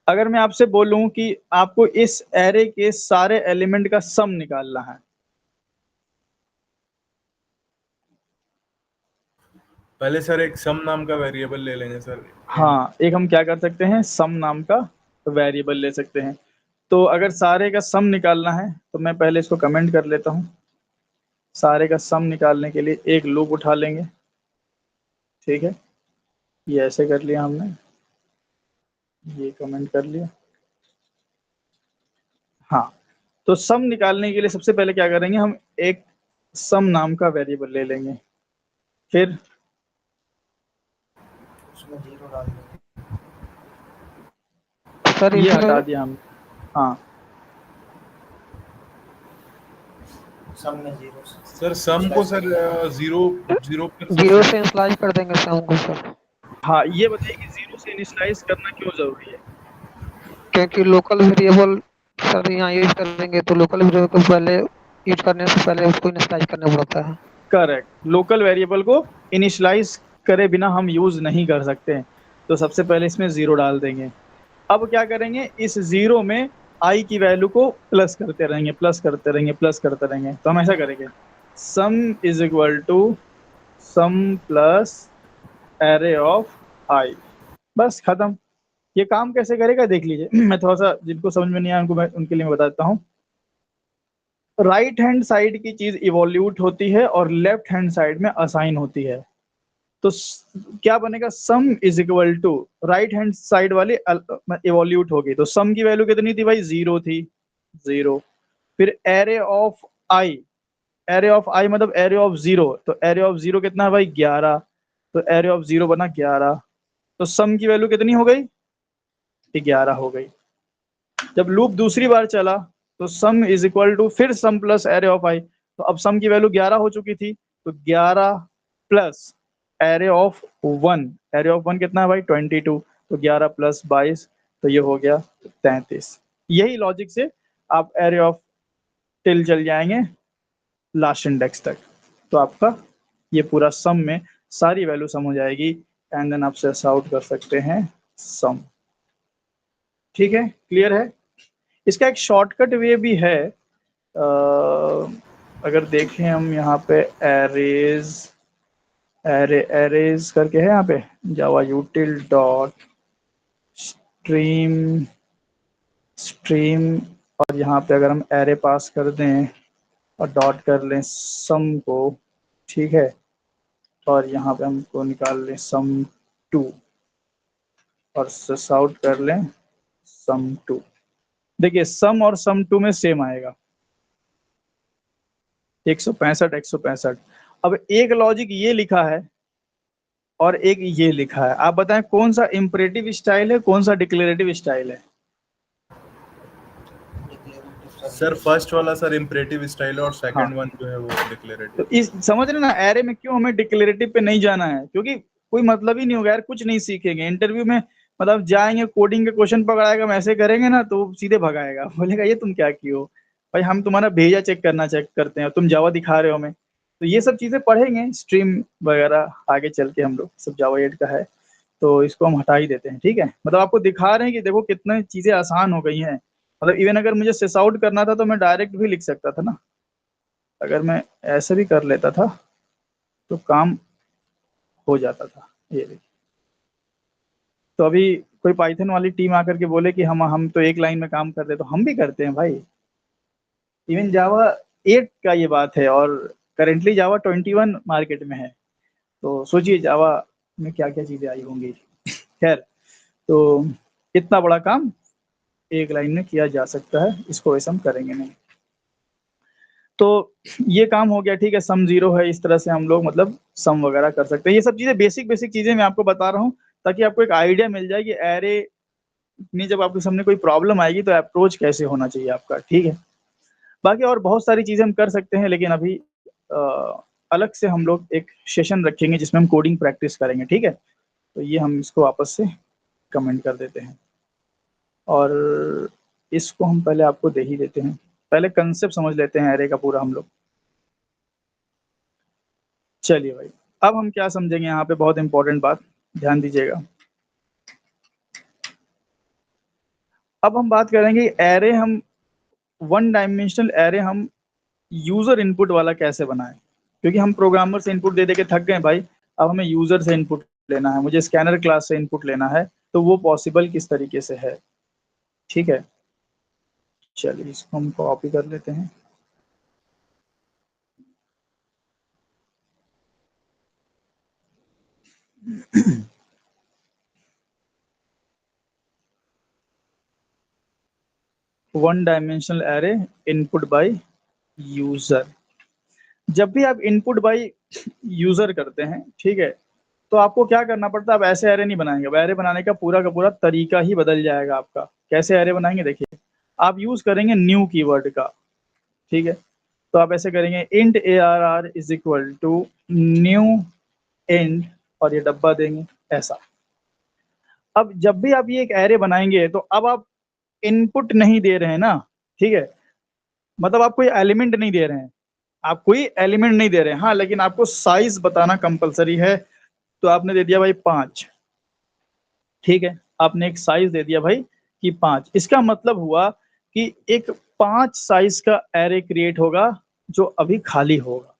अगर मैं आपसे बोलूं कि आपको इस एरे के सारे एलिमेंट का सम निकालना है, पहले सर एक सम नाम का वेरिएबल ले लेंगे सर। हाँ, एक हम क्या कर सकते हैं, सम नाम का वेरिएबल ले सकते हैं। तो अगर सारे का सम निकालना है तो मैं पहले इसको कमेंट कर लेता हूँ। सारे का सम निकालने के लिए एक लूप उठा लेंगे, ठीक है, ये ऐसे कर लिया हमने, ये कमेंट कर लिया। हाँ, तो सम निकालने के लिए सबसे पहले क्या करेंगे, हम एक सम नाम का वेरिएबल ले लेंगे, फिर उसमें 0 डाल देंगे। सर ये इसमें हटा दिया हम। हाँ, सम में 0 सर सम को सर 0 से इनिशियलाइज कर देंगे सम को सर। हाँ, ये बताइए कि 0 से इनिशियलाइज करना क्यों जरूरी है? क्योंकि लोकल वेरिएबल सर यहाँ यूज करेंगे तो लोकल वेरिएबल को पहले यूज करने से पहले उसको इनिशियलाइज करना पड़ता है। करेक्ट, लोकल वेरिएबल को इनिशियलाइज करे बिना हम यूज नहीं कर सकते हैं, तो सबसे पहले इसमें 0 डाल देंगे। अब क्या करेंगे, इस 0 में आई की वैल्यू को प्लस करते रहेंगे, प्लस करते रहेंगे, प्लस करते रहेंगे। तो हम ऐसा करेंगे, sum is equal to sum plus array of I, बस खत्म। ये काम कैसे करेगा देख लीजिए। मैं थोड़ा सा, जिनको समझ में नहीं आया उनको मैं उनके लिए मैं बता देता हूँ। राइट हैंड साइड की चीज इवोल्यूट होती है और लेफ्ट हैंड साइड में असाइन होती है। तो क्या बनेगा, sum is equal to right hand side वाली इवोल्यूट होगी, तो सम की वैल्यू कितनी थी भाई, 0 थी, 0। फिर array of I, array of I मतलब एरे ऑफ 0, तो एरे ऑफ 0 कितना है भाई, 11, तो एरे ऑफ 0 बना 11। तो सम की वैल्यू कितनी हो गई, 11 हो गई। जब लूप दूसरी बार चला तो सम इज इक्वल टू फिर सम प्लस एरे ऑफ आई, तो अब सम की वैल्यू 11 हो चुकी थी, तो 11 plus array of 1, array of 1 कितना है भाई, 22, तो 11 प्लस 22, तो ये हो गया 33। यही लॉजिक से आप एरे ऑफ टिल चल जाएंगे लास्ट इंडेक्स तक, तो आपका ये पूरा सम में सारी वैल्यू सम हो जाएगी, एंड देन आप सेस आउट कर सकते हैं सम। ठीक है, क्लियर है। इसका एक शॉर्टकट वे भी है, अगर देखें हम यहाँ पे एरेज, एरेज करके है यहाँ पे, जावा यूटिल डॉट स्ट्रीम स्ट्रीम, और यहाँ पे अगर हम एरे पास कर दें और डॉट कर लें सम को, ठीक है, और यहाँ पे हमको निकाल लें sum 2 और सेस आउट कर लें sum 2। देखिए सम और sum 2 में सेम आएगा, 165 165। अब एक लॉजिक ये लिखा है और एक ये लिखा है, आप बताएं कौन सा इंपरेटिव स्टाइल है, कौन सा डिक्लेरेटिव स्टाइल है। सर फर्स्ट वाला सर इम्परेटिव स्टाइल है और सेकंड हाँ। वन जो है वो डिक्लेरेटिव। तो इस समझ रहे ना, एरे में क्यों हमें डिक्लेरेटिव पे नहीं जाना है, क्योंकि कोई मतलब ही नहीं होगा यार, कुछ नहीं सीखेंगे इंटरव्यू में। मतलब जाएंगे, कोडिंग के क्वेश्चन पकड़ाएगा, हम ऐसे करेंगे ना तो सीधे भगाएगा, बोलेगा ये तुम क्या किए हो भाई, हम तुम्हारा भेजा चेक करते हैं, तुम जावा दिखा रहे हो हमें। तो ये सब चीजें पढ़ेंगे, स्ट्रीम वगैरह आगे चल के हम लोग, सब जावा 8 का है, तो इसको हम हटा ही देते हैं। ठीक है, मतलब आपको दिखा रहे हैं कि देखो कितनी चीजें आसान हो गई हैं। मतलब इवन अगर मुझे सेस आउट करना था तो मैं डायरेक्ट भी लिख सकता था ना, अगर मैं ऐसे भी कर लेता था तो काम हो जाता था। ये देखिए, तो अभी कोई पाइथन वाली टीम आकर के बोले कि हम तो एक लाइन में काम कर रहे, तो हम भी करते हैं भाई। इवन जावा 8 का ये बात है, और करेंटली जावा 21 मार्केट में है, तो सोचिए जावा में क्या क्या चीजें आई होंगी। खैर, तो इतना बड़ा काम एक लाइन में किया जा सकता है, इसको वैसे हम करेंगे नहीं। तो ये काम हो गया, ठीक है, सम 0 है, इस तरह से हम लोग मतलब सम वगैरह कर सकते हैं। ये सब चीजें बेसिक बेसिक चीजें मैं आपको बता रहा हूँ ताकि आपको एक आइडिया मिल जाए कि एरे में जब आपके सामने कोई प्रॉब्लम आएगी तो अप्रोच कैसे होना चाहिए आपका। ठीक है, बाकी और बहुत सारी चीजें हम कर सकते हैं, लेकिन अभी अलग से हम लोग एक सेशन रखेंगे जिसमें हम कोडिंग प्रैक्टिस करेंगे। ठीक है, तो ये हम इसको वापस से कमेंट कर देते हैं और इसको हम पहले आपको दे ही देते हैं। पहले कंसेप्ट समझ लेते हैं एरे का पूरा हम लोग। चलिए भाई, अब हम क्या समझेंगे यहाँ पे, बहुत इंपॉर्टेंट बात, ध्यान दीजिएगा। अब हम बात करेंगे एरे, हम वन डायमेंशनल एरे हम यूजर इनपुट वाला कैसे बनाएं, क्योंकि हम प्रोग्रामर से इनपुट दे दे के थक गए भाई, अब हमें यूजर से इनपुट लेना है, मुझे स्कैनर क्लास से इनपुट लेना है, तो वो पॉसिबल किस तरीके से है। ठीक है, चलिए इसको हम कॉपी कर लेते हैं। One dimensional array input by user. जब भी आप इनपुट बाय यूजर करते हैं, ठीक है, तो आपको क्या करना पड़ता है, आप ऐसे एरे नहीं बनाएंगे, एरे बनाने का पूरा तरीका ही बदल जाएगा आपका। कैसे एरे बनाएंगे, देखिए आप यूज करेंगे न्यू कीवर्ड का। ठीक है, तो आप ऐसे करेंगे int ARR is equal to new int, और ये डब्बा देंगे ऐसा। अब जब भी आप ये एक एरे बनाएंगे तो अब आप इनपुट नहीं दे रहे हैं ना, ठीक है, मतलब आप कोई एलिमेंट नहीं दे रहे हैं, आप कोई एलिमेंट नहीं दे रहे हैं, हाँ, लेकिन आपको साइज बताना कंपलसरी है। तो आपने दे दिया भाई 5, ठीक है, आपने एक साइज दे दिया भाई कि 5। इसका मतलब हुआ कि एक 5 साइज का एरे क्रिएट होगा जो अभी खाली होगा।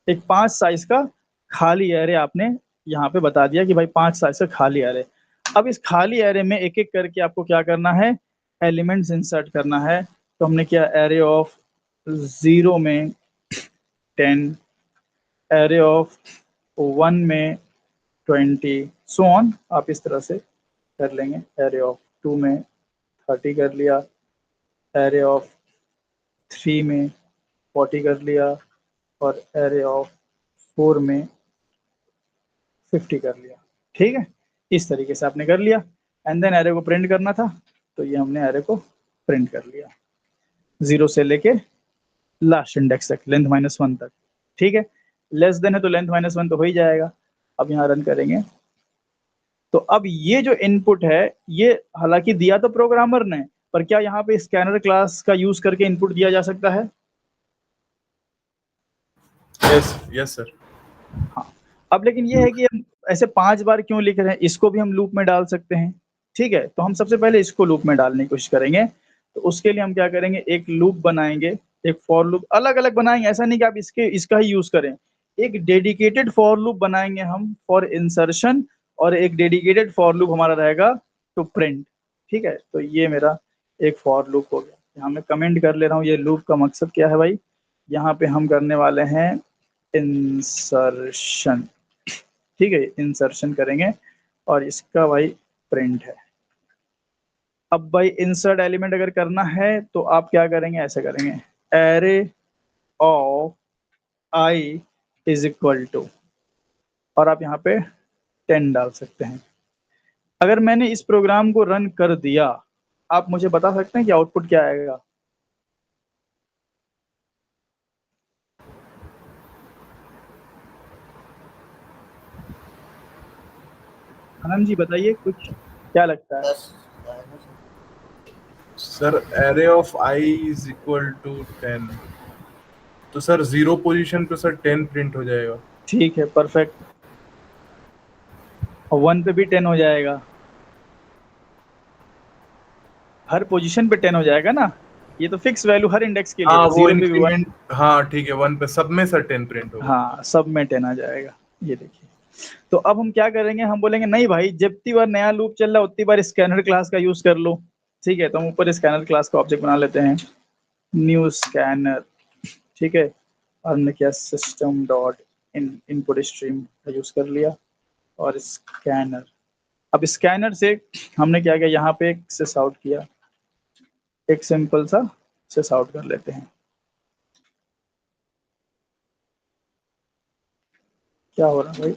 एक 5 साइज का खाली एरे आपने यहाँ पे बता दिया कि भाई 5 साइज का खाली एरे। अब इस खाली एरे में एक एक करके आपको क्या करना है, एलिमेंट्स इंसर्ट करना है। तो हमने किया एरे ऑफ 0 में 10, एरे ऑफ 1 में 20, सो ऑन, आप इस तरह से कर लेंगे। एरे ऑफ 2 में 30 कर लिया, एरे ऑफ 3 में 40 कर लिया, और एरे ऑफ 4 में 50 कर लिया, ठीक है। इस तरीके से आपने कर लिया, एंड देन एरे को प्रिंट करना था, तो ये हमने एरे को प्रिंट कर लिया 0 से लेके लास्ट इंडेक्स तक, लेंथ -1 तक, ठीक है। लेस देन है तो लेंथ -1 तो हो ही जाएगा। अब यहाँ रन करेंगे तो अब ये जो इनपुट है, ये हालांकि दिया तो प्रोग्रामर ने, पर क्या यहाँ पे स्कैनर क्लास का यूज करके इनपुट दिया जा सकता है? Yes sir. हाँ, अब लेकिन ये है कि हम ऐसे 5 बार क्यों लिख रहे हैं, इसको भी हम लूप में डाल सकते हैं, ठीक है। तो हम सबसे पहले इसको लूप में डालने की कोशिश करेंगे। तो उसके लिए हम क्या करेंगे, एक लूप बनाएंगे, एक फॉर लूप अलग अलग बनाएंगे, ऐसा नहीं कि आप इसका ही यूज करें। एक डेडिकेटेड फॉर लूप बनाएंगे हम फॉर इंसर्शन, और एक डेडिकेटेड फॉर लूप हमारा रहेगा टू प्रिंट, ठीक है। तो ये मेरा एक फॉर लूप हो गया। यहाँ मैं कमेंट कर ले रहा हूँ, ये लूप का मकसद क्या है भाई, यहाँ पे हम करने वाले हैं इंसर्शन, ठीक है, इंसर्शन करेंगे, और इसका भाई प्रिंट है। अब भाई इंसर्ट एलिमेंट अगर करना है तो आप क्या करेंगे, ऐसे करेंगे, array of i is equal to, और आप यहाँ पे 10 डाल सकते हैं। अगर मैंने इस प्रोग्राम को रन कर दिया, आप मुझे बता सकते हैं कि आउटपुट क्या आएगा? आनंद जी बताइए, कुछ क्या लगता है? 10 आएगा sir. Sir array of i is equal to 10, तो सर 0 पोजीशन पे सर 10 प्रिंट हो जाएगा। ठीक है, परफेक्ट। और 1 पे भी 10 हो जाएगा, हर पोजीशन पे 10 हो जाएगा ना, ये तो फिक्स वैल्यू हर इंडेक्स के लिए, हाँ वो 0 पे भी 1, इंक्रीमेंट, हाँ ठीक है, 1 पे सब में सर 10 प्रिंट होगा। हाँ सब में 10 आ जाएगा। ये देखिए, तो अब हम क्या करेंगे, हम बोलेंगे नहीं भाई, जितनी बार नया लूप चल रहा है उतनी बार स्कैनर क्लास का यूज कर लो, ठीक है। तो हम ऊपर स्कैनर क्लास का ऑब्जेक्ट बना लेते हैं, न्यू स्कैनर, ठीक है। और हमने क्या, सिस्टम डॉट इनपुट स्ट्रीम का यूज कर लिया, और स्कैनर। अब स्कैनर से हमने क्या किया, यहाँ पे एक सिस आउट किया, एक सिंपल सा सिस आउट कर लेते हैं। क्या हो रहा है भाई?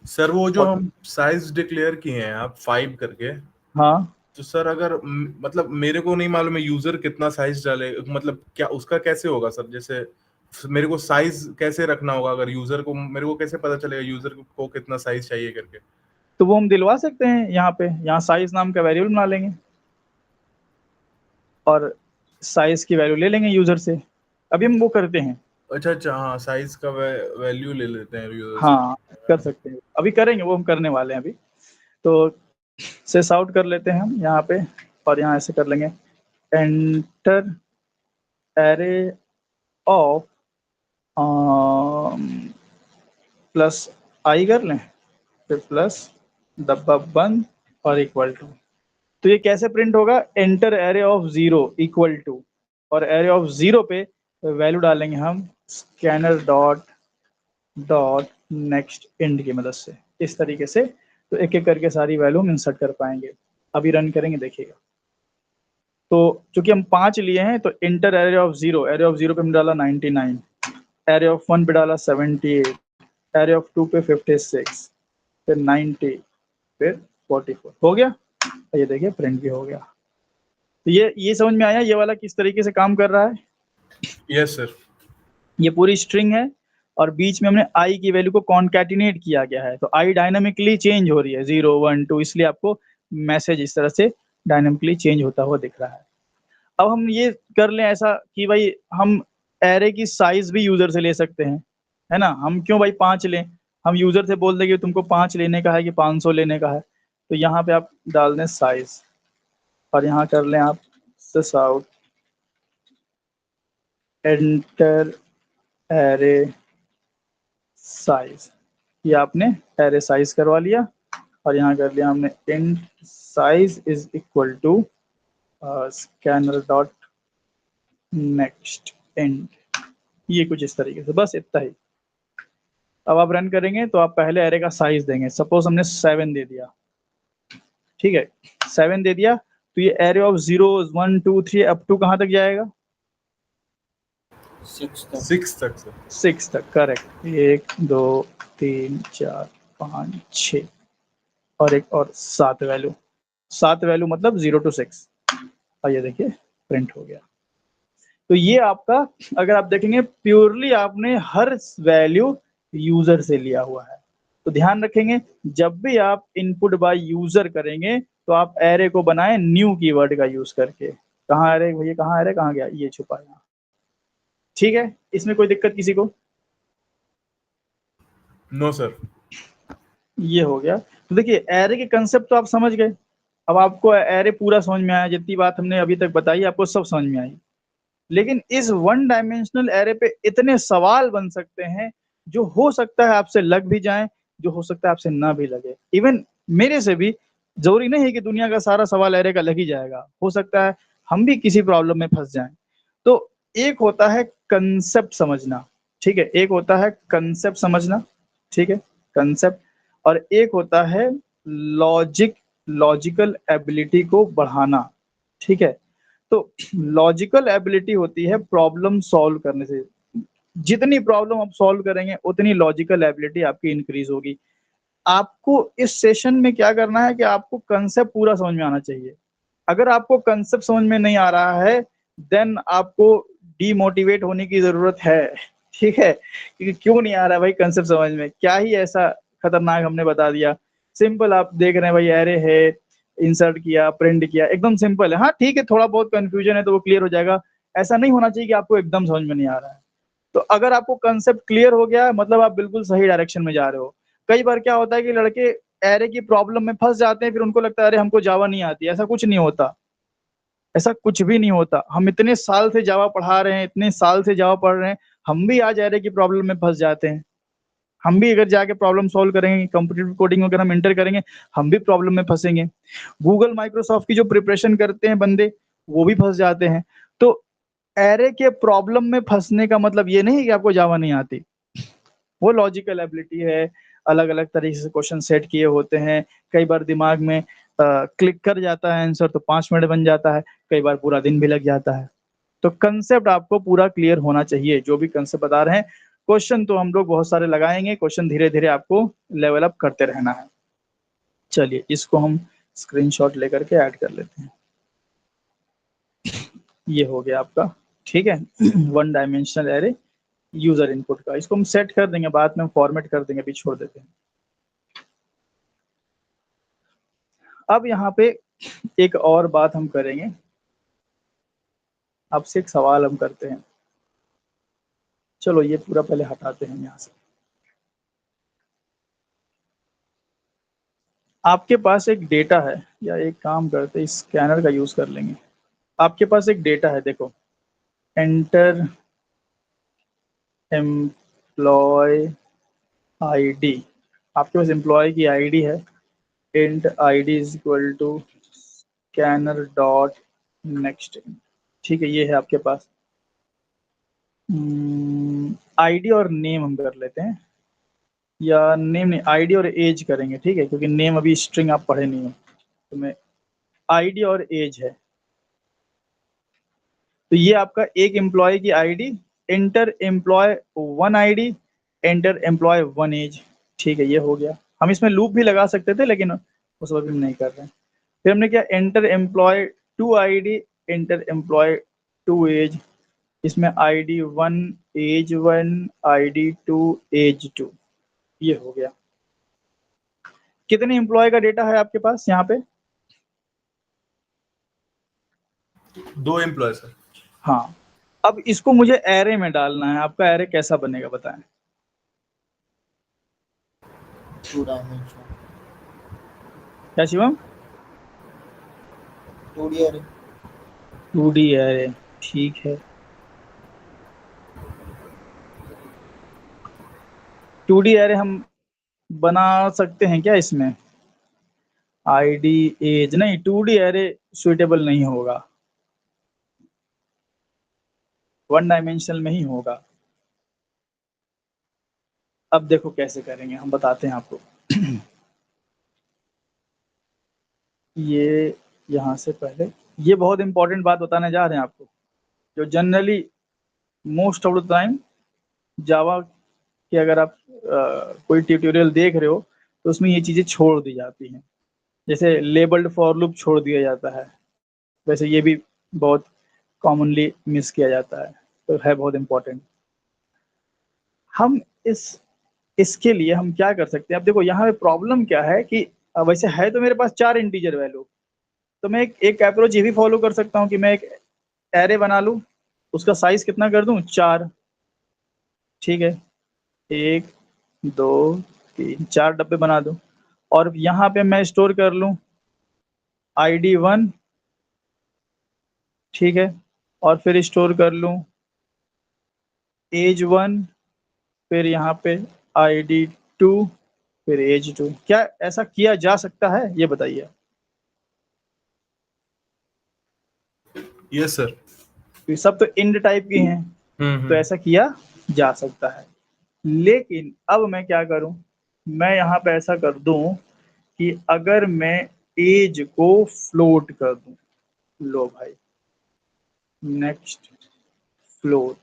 सर वो जो हम साइज डिक्लेयर किए हैं आप 5 करके, हाँ, तो सर अगर मतलब मेरे को नहीं मालूम है यूजर कितना साइज डाले, मतलब क्या उसका कैसे होगा सर, जैसे मेरे को साइज कैसे रखना होगा, अगर यूजर को, मेरे को कैसे पता चलेगा यूजर को कितना साइज चाहिए करके? तो वो हम दिलवा सकते हैं, यहाँ पे यहाँ साइज नाम का वेरिएबल बना लेंगे, और साइज की वैल्यू ले लेंगे यूजर से। अभी हम वो करते हैं, अच्छा हाँ, साइज का वैल्यू ले लेते हैं यूजर से। हाँ कर सकते हैं, अभी करेंगे, वो हम करने वाले हैं अभी। तो सेस आउट कर लेते हैं हम यहाँ पे, और यहाँ ऐसे कर लेंगे, एंटर एरे ऑफ प्लस आई कर लें, फिर प्लस डब्बा बंद और इक्वल टू। तो ये कैसे प्रिंट होगा, enter array of 0 equal to, और एरे ऑफ 0 पे वैल्यू डालेंगे हम scanner dot dot next int की मदद से, इस तरीके से। तो एक एक करके सारी वैल्यू हम इंसर्ट कर पाएंगे। अभी रन करेंगे, देखिएगा। तो चूंकि हम 5 लिए हैं, तो inter array of 0, array of 0 पे हमने डाला 99, एरे ऑफ 1 पे डाला 78, एरे ऑफ 2 पे 56, फिर 90, फिर 44 हो गया। ये देखिए प्रिंट भी हो गया। तो ये समझ में आया ये वाला किस तरीके से काम कर रहा है? Yes sir. ये पूरी स्ट्रिंग है, और बीच में हमने आई की वैल्यू को कॉन्कैटिनेट किया गया है। तो आई डायनामिकली चेंज हो रही है 0 1 2, इसलिए आपको मैसेज इस तरह से डायनेमिकली चेंज होता हुआ दिख रहा है। अब हम ये कर लें ऐसा कि भाई हम एरे की साइज भी यूजर से ले सकते हैं, है ना। हम क्यों भाई 5 लें, हम यूजर से बोल दें कि तुमको 5 लेने का है कि 500 लेने का है। तो यहाँ पे आप डाल दें साइज और यहाँ कर लें आप सिस आउट एंटर एरे साइज। ये आपने एरे साइज करवा लिया और यहाँ कर लिया हमने int size is equal to scanner dot next int. ये कुछ इस तरीके से, बस इतना ही। अब आप रन करेंगे तो आप पहले एरे का साइज देंगे। सपोज हमने 7 दे दिया, ठीक है, 7 दे दिया, तो ये एरे ऑफ 0 1 2 3 अप टू कहाँ तक जाएगा? 6 तक सर। 6 तक, करेक्ट। 1 2 3 4 5 6 और एक और 7 वैल्यू। 7 वैल्यू मतलब 0 to 6। और ये देखिए प्रिंट हो गया। तो ये आपका, अगर आप देखेंगे प्योरली आपने हर वैल्यू यूजर से लिया हुआ है। तो ध्यान रखेंगे जब भी आप इनपुट बाय यूजर करेंगे तो आप एरे को बनाएं न्यू कीवर्ड का यूज करके। कहाँ एरे भैया, कहाँ एरे, कहाँ गया, ये छुपा है। ठीक है, इसमें कोई दिक्कत किसी को? No sir. ये हो गया। तो देखिए एरे के कंसेप्ट तो आप समझ गए। अब आपको एरे पूरा समझ में आया, जितनी बात हमने अभी तक बताई आपको सब समझ में आई। लेकिन इस वन डायमेंशनल एरे पे इतने सवाल बन सकते हैं जो हो सकता है आपसे लग भी जाएं, जो हो सकता है आपसे ना भी लगे। इवन मेरे से भी जरूरी नहीं है कि दुनिया का सारा सवाल एरे का लग ही जाएगा, हो सकता है हम भी किसी प्रॉब्लम में फंस जाएं। तो एक होता है कंसेप्ट समझना, ठीक है, एक होता है कंसेप्ट समझना, ठीक है, कंसेप्ट, और एक होता है लॉजिकल एबिलिटी को बढ़ाना, ठीक है। तो लॉजिकल एबिलिटी होती है प्रॉब्लम सॉल्व करने से। जितनी प्रॉब्लम आप सॉल्व करेंगे उतनी लॉजिकल एबिलिटी आपकी इंक्रीज होगी। आपको इस सेशन में क्या करना है कि आपको कंसेप्ट पूरा समझ में आना चाहिए। अगर आपको कंसेप्ट समझ में नहीं आ रहा है देन आपको डीमोटिवेट होने की जरूरत है, ठीक है। क्योंकि क्यों नहीं आ रहा है भाई कंसेप्ट समझ में, क्या ही ऐसा खतरनाक हमने बता दिया। सिंपल आप देख रहे हैं भाई, एरे है, इंसर्ट किया, प्रिंट किया, एकदम सिंपल है। हाँ ठीक है, थोड़ा बहुत कंफ्यूजन है तो वो क्लियर हो जाएगा। ऐसा नहीं होना चाहिए कि आपको एकदम समझ में नहीं आ रहा है। तो अगर आपको कंसेप्ट क्लियर हो गया मतलब आप बिल्कुल सही डायरेक्शन में जा रहे हो। कई बार क्या होता है कि लड़के एरे की प्रॉब्लम में फंस जाते हैं, फिर उनको लगता है अरे हमको जावा नहीं आती। ऐसा कुछ नहीं होता, ऐसा कुछ भी नहीं होता। हम इतने साल से जावा पढ़ा रहे हैं, इतने साल से जावा पढ़ रहे हैं, हम भी आज एरे की प्रॉब्लम में फंस जाते हैं। हम भी अगर जाके प्रॉब्लम सॉल्व करेंगे, कंप्यूटर कोडिंग अगर हम इंटर करेंगे, हम भी प्रॉब्लम में फंसेंगे। गूगल माइक्रोसॉफ्ट की जो प्रिपरेशन करते हैं बंदे, वो भी फंस जाते हैं। तो एरे के प्रॉब्लम में फंसने का मतलब ये नहीं कि आपको जावा नहीं आती। वो लॉजिकल एबिलिटी है, अलग अलग तरीके से क्वेश्चन सेट किए होते हैं। कई बार दिमाग में क्लिक कर जाता है आंसर तो 5 मिनट बन जाता है, कई बार पूरा दिन भी लग जाता है। तो कंसेप्ट आपको पूरा क्लियर होना चाहिए। जो भी कंसेप्ट बता रहे हैं, क्वेश्चन तो हम लोग बहुत सारे लगाएंगे, क्वेश्चन धीरे धीरे आपको लेवल अप करते रहना है। चलिए इसको हम स्क्रीनशॉट लेकर के ऐड कर लेते हैं। ये हो गया आपका, ठीक है, one dimensional array user input का। इसको हम सेट कर देंगे, बाद में हम फॉर्मेट कर देंगे, अभी छोड़ देते हैं। अब यहाँ पे एक और बात हम करेंगे, आपसे एक सवाल हम करते हैं। चलो ये पूरा पहले हटाते हैं यहाँ से। आपके पास एक डेटा है, या एक काम करते हैं स्कैनर का यूज कर लेंगे। आपके पास एक डेटा है, देखो, एंटर एम्प्लॉय आईडी। आपके पास एम्प्लॉय की आईडी है, int ID is equal to scanner dot next. ठीक है, ये है आपके पास। आईडी और नेम हम कर लेते हैं, या नेम नहीं, आईडी और एज करेंगे, ठीक है, क्योंकि नेम अभी स्ट्रिंग आप पढ़े नहीं हो। तो मैं आईडी और एज है, तो ये आपका एक एम्प्लॉय की ID, enter employee one ID, enter employee one age. ठीक है, ये हो गया। हम इसमें लूप भी लगा सकते थे लेकिन उस वक्त हम नहीं कर रहे हैं। फिर हमने क्या, enter employ two ID, enter employ two age. इसमें ID one, age one, ID two, age two. ये हो गया। कितने एम्प्लॉय का डेटा है आपके पास यहाँ पे? 2 एम्प्लॉय सर। हाँ, अब इसको मुझे एरे में डालना है। आपका एरे कैसा बनेगा बताएं? 2 डायमेंशन, क्या Shivam? 2D array. 2D array, ठीक है। 2D एरे हम बना सकते हैं क्या इसमें? आईडी एज नहीं, 2D एरे सुइटेबल नहीं होगा, 1 डायमेंशनल में ही होगा। अब देखो कैसे करेंगे, हम बताते हैं आपको। ये यहाँ से पहले, ये बहुत इंपॉर्टेंट बात बताने जा रहे हैं आपको, जो generally most of the time Java के अगर आप कोई ट्यूटोरियल देख रहे हो तो उसमें ये चीज़ें छोड़ दी जाती हैं। जैसे लेबल्ड फॉर लूप छोड़ दिया जाता है, वैसे ये भी बहुत कॉमनली मिस किया जाता है, तो है बहुत इम्पोर्टेंट। हम इसके लिए हम क्या कर सकते हैं? अब देखो यहाँ पे प्रॉब्लम क्या है कि वैसे है तो मेरे पास 4 इंटीजर वैल्यू, तो मैं एक अप्रोच ये भी फॉलो कर सकता हूँ कि मैं एक एरे बना लूँ, उसका साइज कितना कर दूँ? 4, ठीक है। 1 2 3 4 डब्बे बना दूँ, और यहाँ पे मैं स्टोर कर लूँ ID 1, ठीक है, और फिर स्टोर कर लूँ एज 1, फिर यहाँ पे ID 2, फिर एज 2। क्या ऐसा किया जा सकता है, ये बताइए? Yes sir. ये सब तो इंड टाइप की हैं, तो ऐसा किया जा सकता है। लेकिन अब मैं क्या करूं? मैं यहाँ पे ऐसा कर दूं कि अगर मैं एज को फ्लोट कर दूं, लो भाई, नेक्स्ट फ्लोट,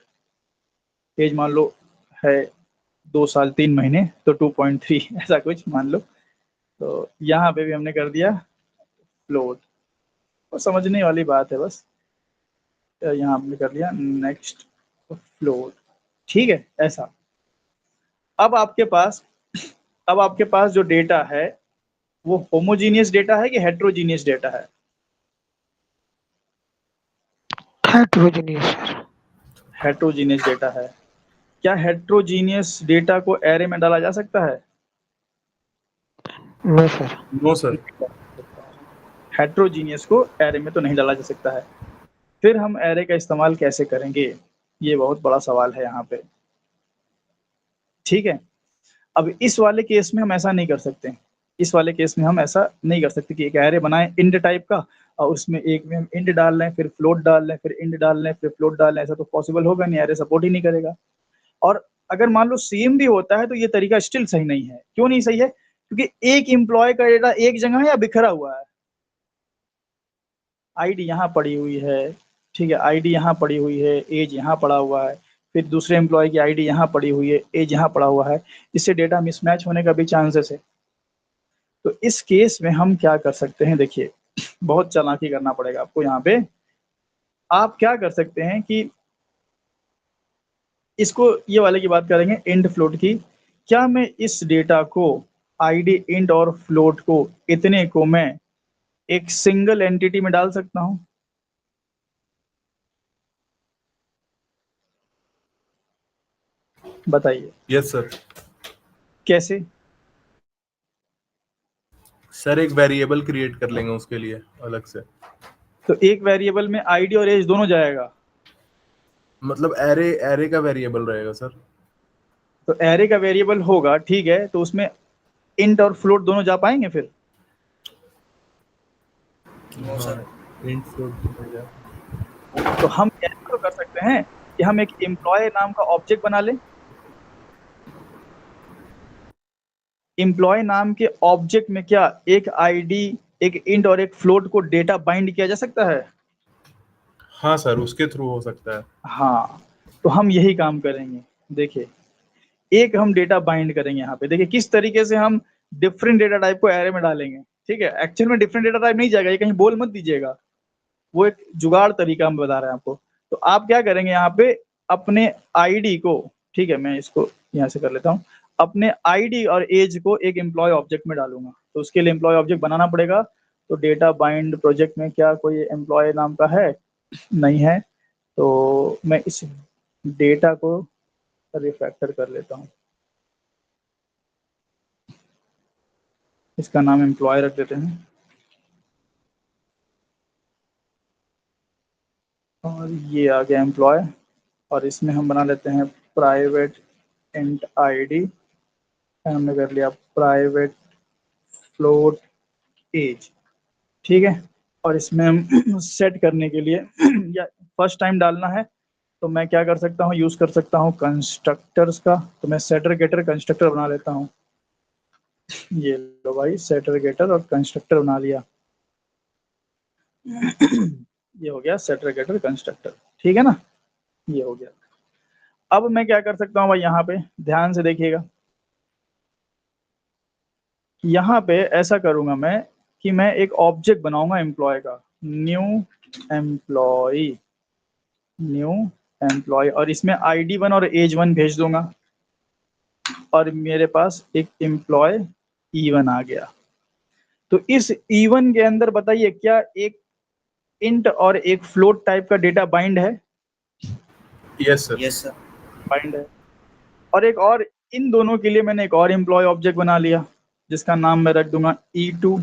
एज मान लो है 2 साल 3 महीने, तो 2.3 ऐसा कुछ मान लो। तो यहाँ पे भी हमने कर दिया फ्लोट, और समझने वाली बात है बस। यहाँ हमने कर लिया नेक्स्ट फ्लोट, ठीक है। ऐसा अब आपके पास अब आपके पास जो डेटा है वो होमोजीनियस डेटा है कि हेट्रोजीनियस डेटा है? Heterogeneous sir. हेट्रोजीनियस डेटा है। क्या हेट्रोजीनियस डेटा को एरे में डाला जा सकता है? No sir. No sir. Heterogeneous को एरे में तो नहीं डाला जा सकता है। फिर हम एरे का इस्तेमाल कैसे करेंगे, ये बहुत बड़ा सवाल है यहाँ पे, ठीक है। अब इस वाले केस में हम ऐसा नहीं कर सकते, इस वाले केस में हम ऐसा नहीं कर सकते कि एक एरे बनाएं इंड टाइप का, और उसमें एक में हम इंड डाल लें, फिर फ्लोट डाल लें, फिर इंड डाल लें, फिर फ्लोट डाल लें। ऐसा तो पॉसिबल होगा नहीं, एरे सपोर्ट ही नहीं करेगा। और अगर मान लो सेम भी होता है तो ये तरीका स्टिल सही नहीं है। क्यों नहीं सही है? क्योंकि एक एम्प्लॉय का डेटा एक जगह है या बिखरा हुआ है। आईडी यहाँ पड़ी हुई है, ठीक है, आईडी यहाँ पड़ी हुई है, एज यहाँ पड़ा हुआ है, फिर दूसरे एम्प्लॉय की आईडी यहाँ पड़ी हुई है, एज यहाँ पड़ा हुआ है। इससे डेटा मिसमैच होने का भी चांसेस है। तो इस केस में हम क्या कर सकते हैं? देखिए, बहुत चालाकी करना पड़ेगा आपको यहाँ पे। आप क्या कर सकते हैं कि इसको, ये वाले की बात करेंगे इंड फ्लोट की। क्या मैं इस डेटा को, आईडी इंड और फ्लोट को, इतने को मैं एक सिंगल एंटिटी में डाल सकता हूं? बताइए यस सर। कैसे? सर एक वेरिएबल क्रिएट कर लेंगे उसके लिए अलग से। तो एक वेरिएबल में आईडी और एज दोनों जाएगा? मतलब एरे एरे का वेरिएबल रहेगा सर। तो एरे का वेरिएबल होगा, ठीक है, तो उसमें इंट और फ्लोट दोनों जा पाएंगे फिर? No sir. Int float. तो हम ऐसा तो कर सकते हैं कि हम एक एम्प्लॉय नाम का ऑब्जेक्ट बना लें। एम्प्लॉय नाम के ऑब्जेक्ट में क्या एक आईडी, एक इंट और एक फ्लोट को डेटा बाइंड किया जा सकता है? हाँ सर, उसके थ्रू हो सकता है। हाँ, तो हम यही काम करेंगे। देखिए, एक हम डेटा बाइंड करेंगे यहाँ पे। देखिए किस तरीके से हम डिफरेंट डेटा टाइप को एरे में डालेंगे, ठीक है। एक्चुअल में डिफरेंट डेटा टाइप नहीं जाएगा, ये कहीं बोल मत दीजिएगा, वो एक जुगाड़ तरीका हम बता रहे हैं आपको। तो आप क्या करेंगे यहाँ पे, अपने आईडी को, ठीक है, मैं इसको यहाँ से कर लेता हूँ, अपने आईडी और एज को एक एम्प्लॉय ऑब्जेक्ट में डालूंगा। तो उसके लिए एम्प्लॉय ऑब्जेक्ट बनाना पड़ेगा। तो डेटा बाइंड प्रोजेक्ट में क्या कोई एम्प्लॉय नाम का है? नहीं है, तो मैं इस डेटा को रिफैक्टर कर लेता हूँ। इसका नाम एम्प्लॉय रख देते हैं और ये आ गया एम्प्लॉय, और इसमें हम बना लेते हैं प्राइवेट इंट आईडी, हमने कर लिया प्राइवेट फ्लोट एज, ठीक है। और इसमें हम सेट करने के लिए या फर्स्ट टाइम डालना है तो मैं क्या कर सकता हूँ, यूज कर सकता हूँ कंस्ट्रक्टर्स का। तो मैं सेटर गेटर कंस्ट्रक्टर बना लेता हूँ। ये लो भाई, सेटर गेटर और कंस्ट्रक्टर बना लिया। ये हो गया सेटर गेटर कंस्ट्रक्टर, ठीक है ना, ये हो गया। अब मैं क्या कर सकता हूँ भाई, यहाँ पे ध्यान से देखिएगा, यहाँ पे ऐसा करूंगा मैं कि मैं एक ऑब्जेक्ट बनाऊंगा एम्प्लॉय का, न्यू एम्प्लॉय, न्यू एम्प्लॉय, और इसमें ID1 और एज1 भेज दूंगा, और मेरे पास एक एम्प्लॉय E1 आ गया। तो इस E1 के अंदर बताइए क्या एक इंट और एक फ्लोट टाइप का डेटा बाइंड है? Yes sir. Yes sir. Bind है। और एक और, इन दोनों के लिए मैंने एक और एम्प्लॉय ऑब्जेक्ट बना लिया जिसका नाम मैं रख दूंगा E2,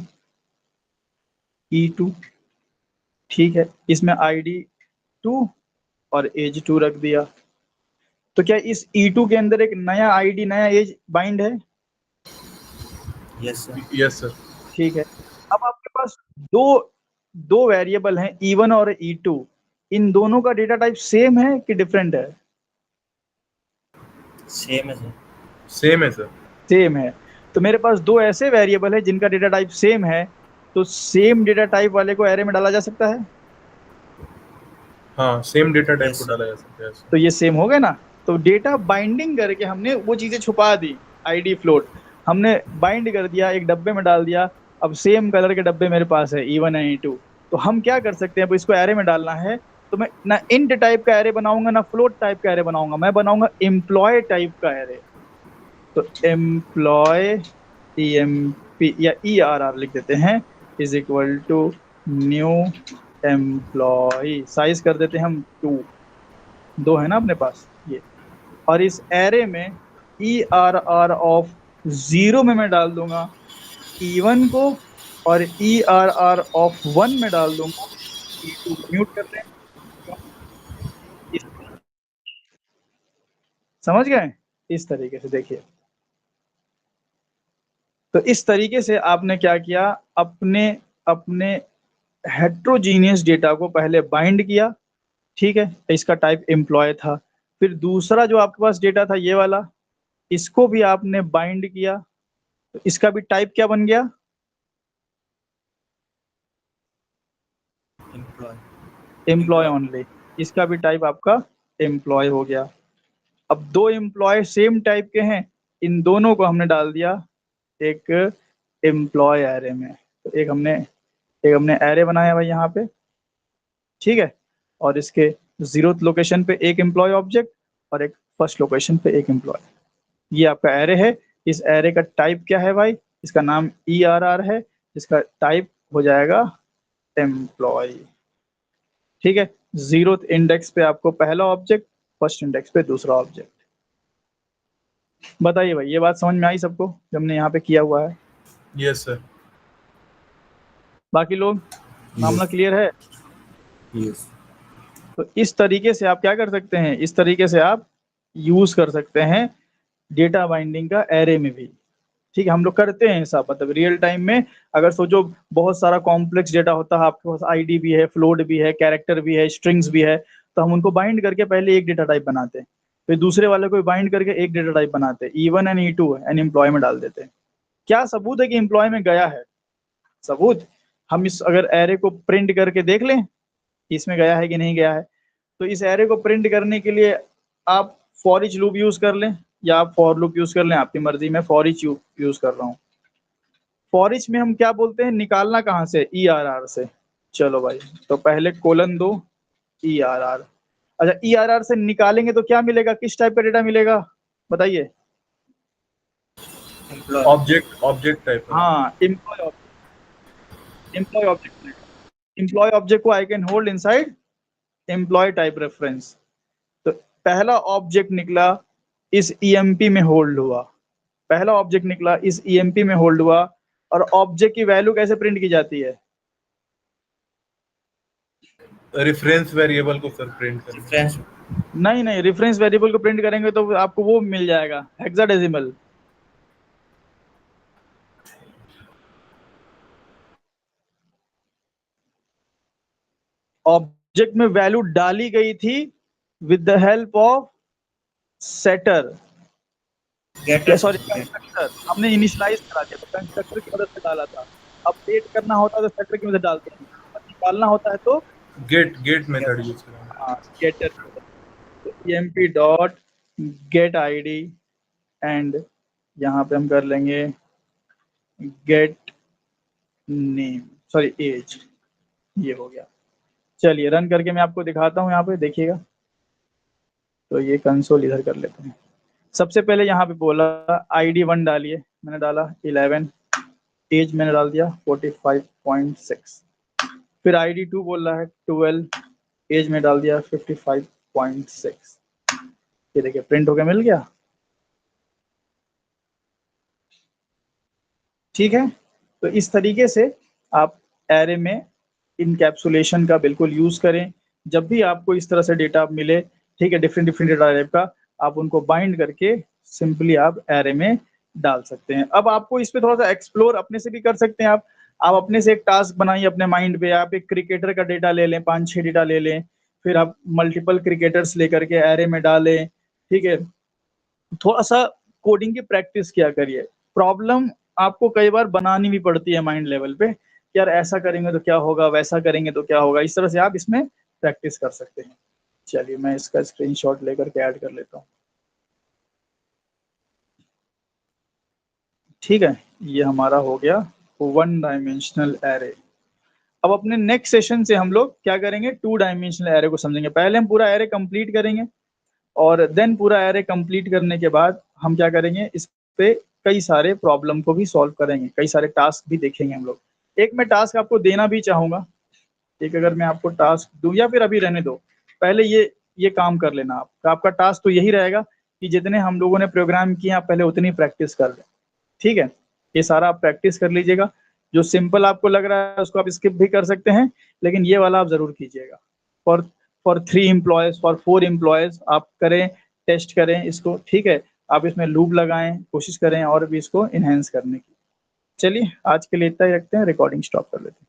ठीक है। इसमें ID2 और एज2 रख दिया। तो क्या इस E2 के अंदर एक नया ID नया एज बाइंड है? Yes sir. Yes sir. ठीक है। अब आपके पास दो वेरिएबल हैं E1 और E2, इन दोनों का डेटा टाइप सेम है कि डिफरेंट है? सेम है सर। सेम है सर। सेम है। तो मेरे पास दो ऐसे वेरिएबल है जिनका डेटा टाइप सेम है, तो सेम डेटा टाइप वाले को एरे में डाला जा सकता है। हाँ, सेम डेटा टाइप Yes, को sir. डाला जा सकता है sir। तो ये सेम हो गए ना। तो डेटा बाइंडिंग करके हमने वो चीजें छुपा दी, ID फ्लोट हमने बाइंड कर दिया, एक डब्बे में डाल दिया। अब सेम कलर के डब्बे मेरे पास है E1 एंड E2। तो हम क्या कर सकते हैं, अब इसको एरे में डालना है तो मैं ना इंट टाइप का एरे बनाऊंगा ना फ्लोट टाइप का एरे बनाऊंगा, मैं बनाऊंगा एम्प्लॉय टाइप का एरे। तो एम्प्लॉय EMP या ERR लिख देते हैं, is equal to new employee, size कर देते हैं हम 2 है ना अपने पास ये। और इस एरे में ERR ऑफ 0 में मैं डाल दूंगा E1 को, और ERR ऑफ 1 में डाल दूंगा E2 को। म्यूट कर दें, समझ गए? इस तरीके से देखिए। तो इस तरीके से आपने क्या किया, अपने अपने हेट्रोजीनियस डेटा को पहले बाइंड किया, ठीक है, इसका टाइप एम्प्लॉय था। फिर दूसरा जो आपके पास डेटा था ये वाला, इसको भी आपने बाइंड किया, तो इसका भी टाइप क्या बन गया? एम्प्लॉय। Employee only. इसका भी टाइप आपका एम्प्लॉय हो गया। अब दो एम्प्लॉय सेम टाइप के हैं, इन दोनों को हमने डाल दिया एक एम्प्लॉय एरे में। तो एक हमने एरे बनाया भाई यहाँ पे, ठीक है, और इसके 0th लोकेशन पे एक एम्प्लॉय ऑब्जेक्ट और एक फर्स्ट लोकेशन पे एक एम्प्लॉय। ये आपका एरे है। इस एरे का टाइप क्या है भाई? इसका नाम ERR है, इसका टाइप हो जाएगा एम्प्लॉय, ठीक है। 0th इंडेक्स पे आपको पहला ऑब्जेक्ट, फर्स्ट इंडेक्स पे दूसरा ऑब्जेक्ट। बताइए भाई, ये बात समझ में आई सबको जो हमने यहाँ पे किया हुआ है? Yes sir. बाकी लोग, मामला क्लियर है? यस। तो इस तरीके से आप क्या कर सकते हैं, इस तरीके से आप यूज कर सकते हैं डेटा बाइंडिंग का एरे में भी, ठीक है। हम लोग करते हैं ऐसा, मतलब रियल टाइम में अगर सोचो बहुत सारा कॉम्प्लेक्स डेटा होता है आपके पास, ID भी है, फ्लोट भी है, कैरेक्टर भी है, स्ट्रिंग्स भी है, तो हम उनको बाइंड करके पहले एक डेटा टाइप बनाते हैं, फिर दूसरे वाले को बाइंड करके एक डेटा टाइप बनाते हैं, E1 and E2 and employ में डाल देते हैं। क्या सबूत है कि एम्प्लॉय में गया है? सबूत हम इस अगर एरे को प्रिंट करके देख लें इसमें गया है कि नहीं गया है। तो इस एरे को प्रिंट करने के लिए आप फॉर ईच लूप यूज कर लें या आप फॉर लूप यूज कर लें, आपकी मर्जी। मैं फॉर ईच यूज कर रहा हूँ। फॉर ईच में हम क्या बोलते हैं, निकालना कहाँ से? ERR से। चलो भाई, तो पहले कोलन दो ERR। अच्छा, ERR से निकालेंगे तो क्या मिलेगा, किस टाइप का डेटा मिलेगा बताइए? एम्प्लॉय। Object type. हाँ, एम्प्लॉय ऑब्जेक्ट मिलेगा। एम्प्लॉय ऑब्जेक्ट को I can hold inside employee type reference. तो पहला ऑब्जेक्ट निकला इस ईएमपी में होल्ड हुआ, पहला ऑब्जेक्ट निकला इस ईएमपी में होल्ड हुआ, और ऑब्जेक्ट की वैल्यू कैसे प्रिंट की जाती है? रेफरेंस वेरिएबल को सर प्रिंट करें। रेफरेंस नहीं नहीं, रेफरेंस वेरिएबल को प्रिंट करेंगे तो आपको वो मिल जाएगा हेक्साडेसिमल। ऑब्जेक्ट में वैल्यू डाली गई थी with the help of setter, getter sorry constructor, हमने इनिशियलाइज करा दिया तो कंस्ट्रक्टर की मदद से डाला था। अपडेट करना होता है तो सेटर की मदद डालते हैं, और निकालना होता है तो गेट मेथड यूज करें। गेटर की मदद। तो emp dot gate ID and यहाँ पे हम कर लेंगे गेट नेम, सॉरी एज, ये हो गया। चलिए रन करके मैं आपको दिखाता हूँ, यहाँ पे देखिएगा। तो ये कंसोल इधर कर लेते हैं। सबसे पहले यहाँ पे बोला ID 1 डालिए, मैंने डाला 11, एज मैंने डाल दिया 45.6। फिर ID 2 बोल रहा है 12, एज में डाल दिया 55.6। ये देखिए प्रिंट होके मिल गया। ठीक है, तो इस तरीके से आप एरे में इनकैप्सुलेशन का बिल्कुल यूज करें। जब भी आपको इस तरह से डेटा मिले, ठीक है, डिफरेंट डिफरेंट डेटा टाइप का, आप उनको बाइंड करके सिंपली आप एरे में डाल सकते हैं। अब आपको इस पे थोड़ा सा एक्सप्लोर अपने से भी कर सकते हैं। आप अपने से एक टास्क बनाइए अपने माइंड पे। आप एक क्रिकेटर का डेटा ले लें, 5-6 डेटा ले लें, फिर आप मल्टीपल क्रिकेटर्स लेकर के एरे में डालें। ठीक है, थोड़ा सा कोडिंग की प्रैक्टिस किया करिए। प्रॉब्लम आपको कई बार बनानी भी पड़ती है माइंड लेवल पे, यार ऐसा करेंगे तो क्या होगा, वैसा करेंगे तो क्या होगा। इस तरह से आप इसमें प्रैक्टिस कर सकते हैं। चलिए मैं इसका स्क्रीनशॉट लेकर के ऐड कर लेता हूँ। ठीक है, ये हमारा हो गया 1 डायमेंशनल एरे। अब अपने नेक्स्ट सेशन से हम लोग क्या करेंगे, 2 डायमेंशनल एरे को समझेंगे। पहले हम पूरा एरे कंप्लीट करेंगे, और देन पूरा एरे कंप्लीट करने के बाद हम क्या करेंगे, इस पे कई सारे प्रॉब्लम को भी सॉल्व करेंगे, कई सारे टास्क भी देखेंगे हम लोग। एक मैं टास्क आपको देना भी चाहूंगा, एक अगर मैं आपको टास्क दूं, या फिर अभी रहने दो, पहले ये काम कर लेना। आपका टास्क तो यही रहेगा कि जितने हम लोगों ने प्रोग्राम किए आप पहले उतनी प्रैक्टिस कर लें। ठीक है, ये सारा आप प्रैक्टिस कर लीजिएगा। जो सिंपल आपको लग रहा है उसको आप स्किप भी कर सकते हैं, लेकिन ये वाला आप जरूर कीजिएगा। For for 3 employees, for 4 employees आप करें, टेस्ट करें इसको। ठीक है, आप इसमें लूप लगाएं, कोशिश करें और भी इसको इनहेंस करने की। चलिए आज के लिए इतना ही रखते हैं, रिकॉर्डिंग स्टॉप कर लेते हैं।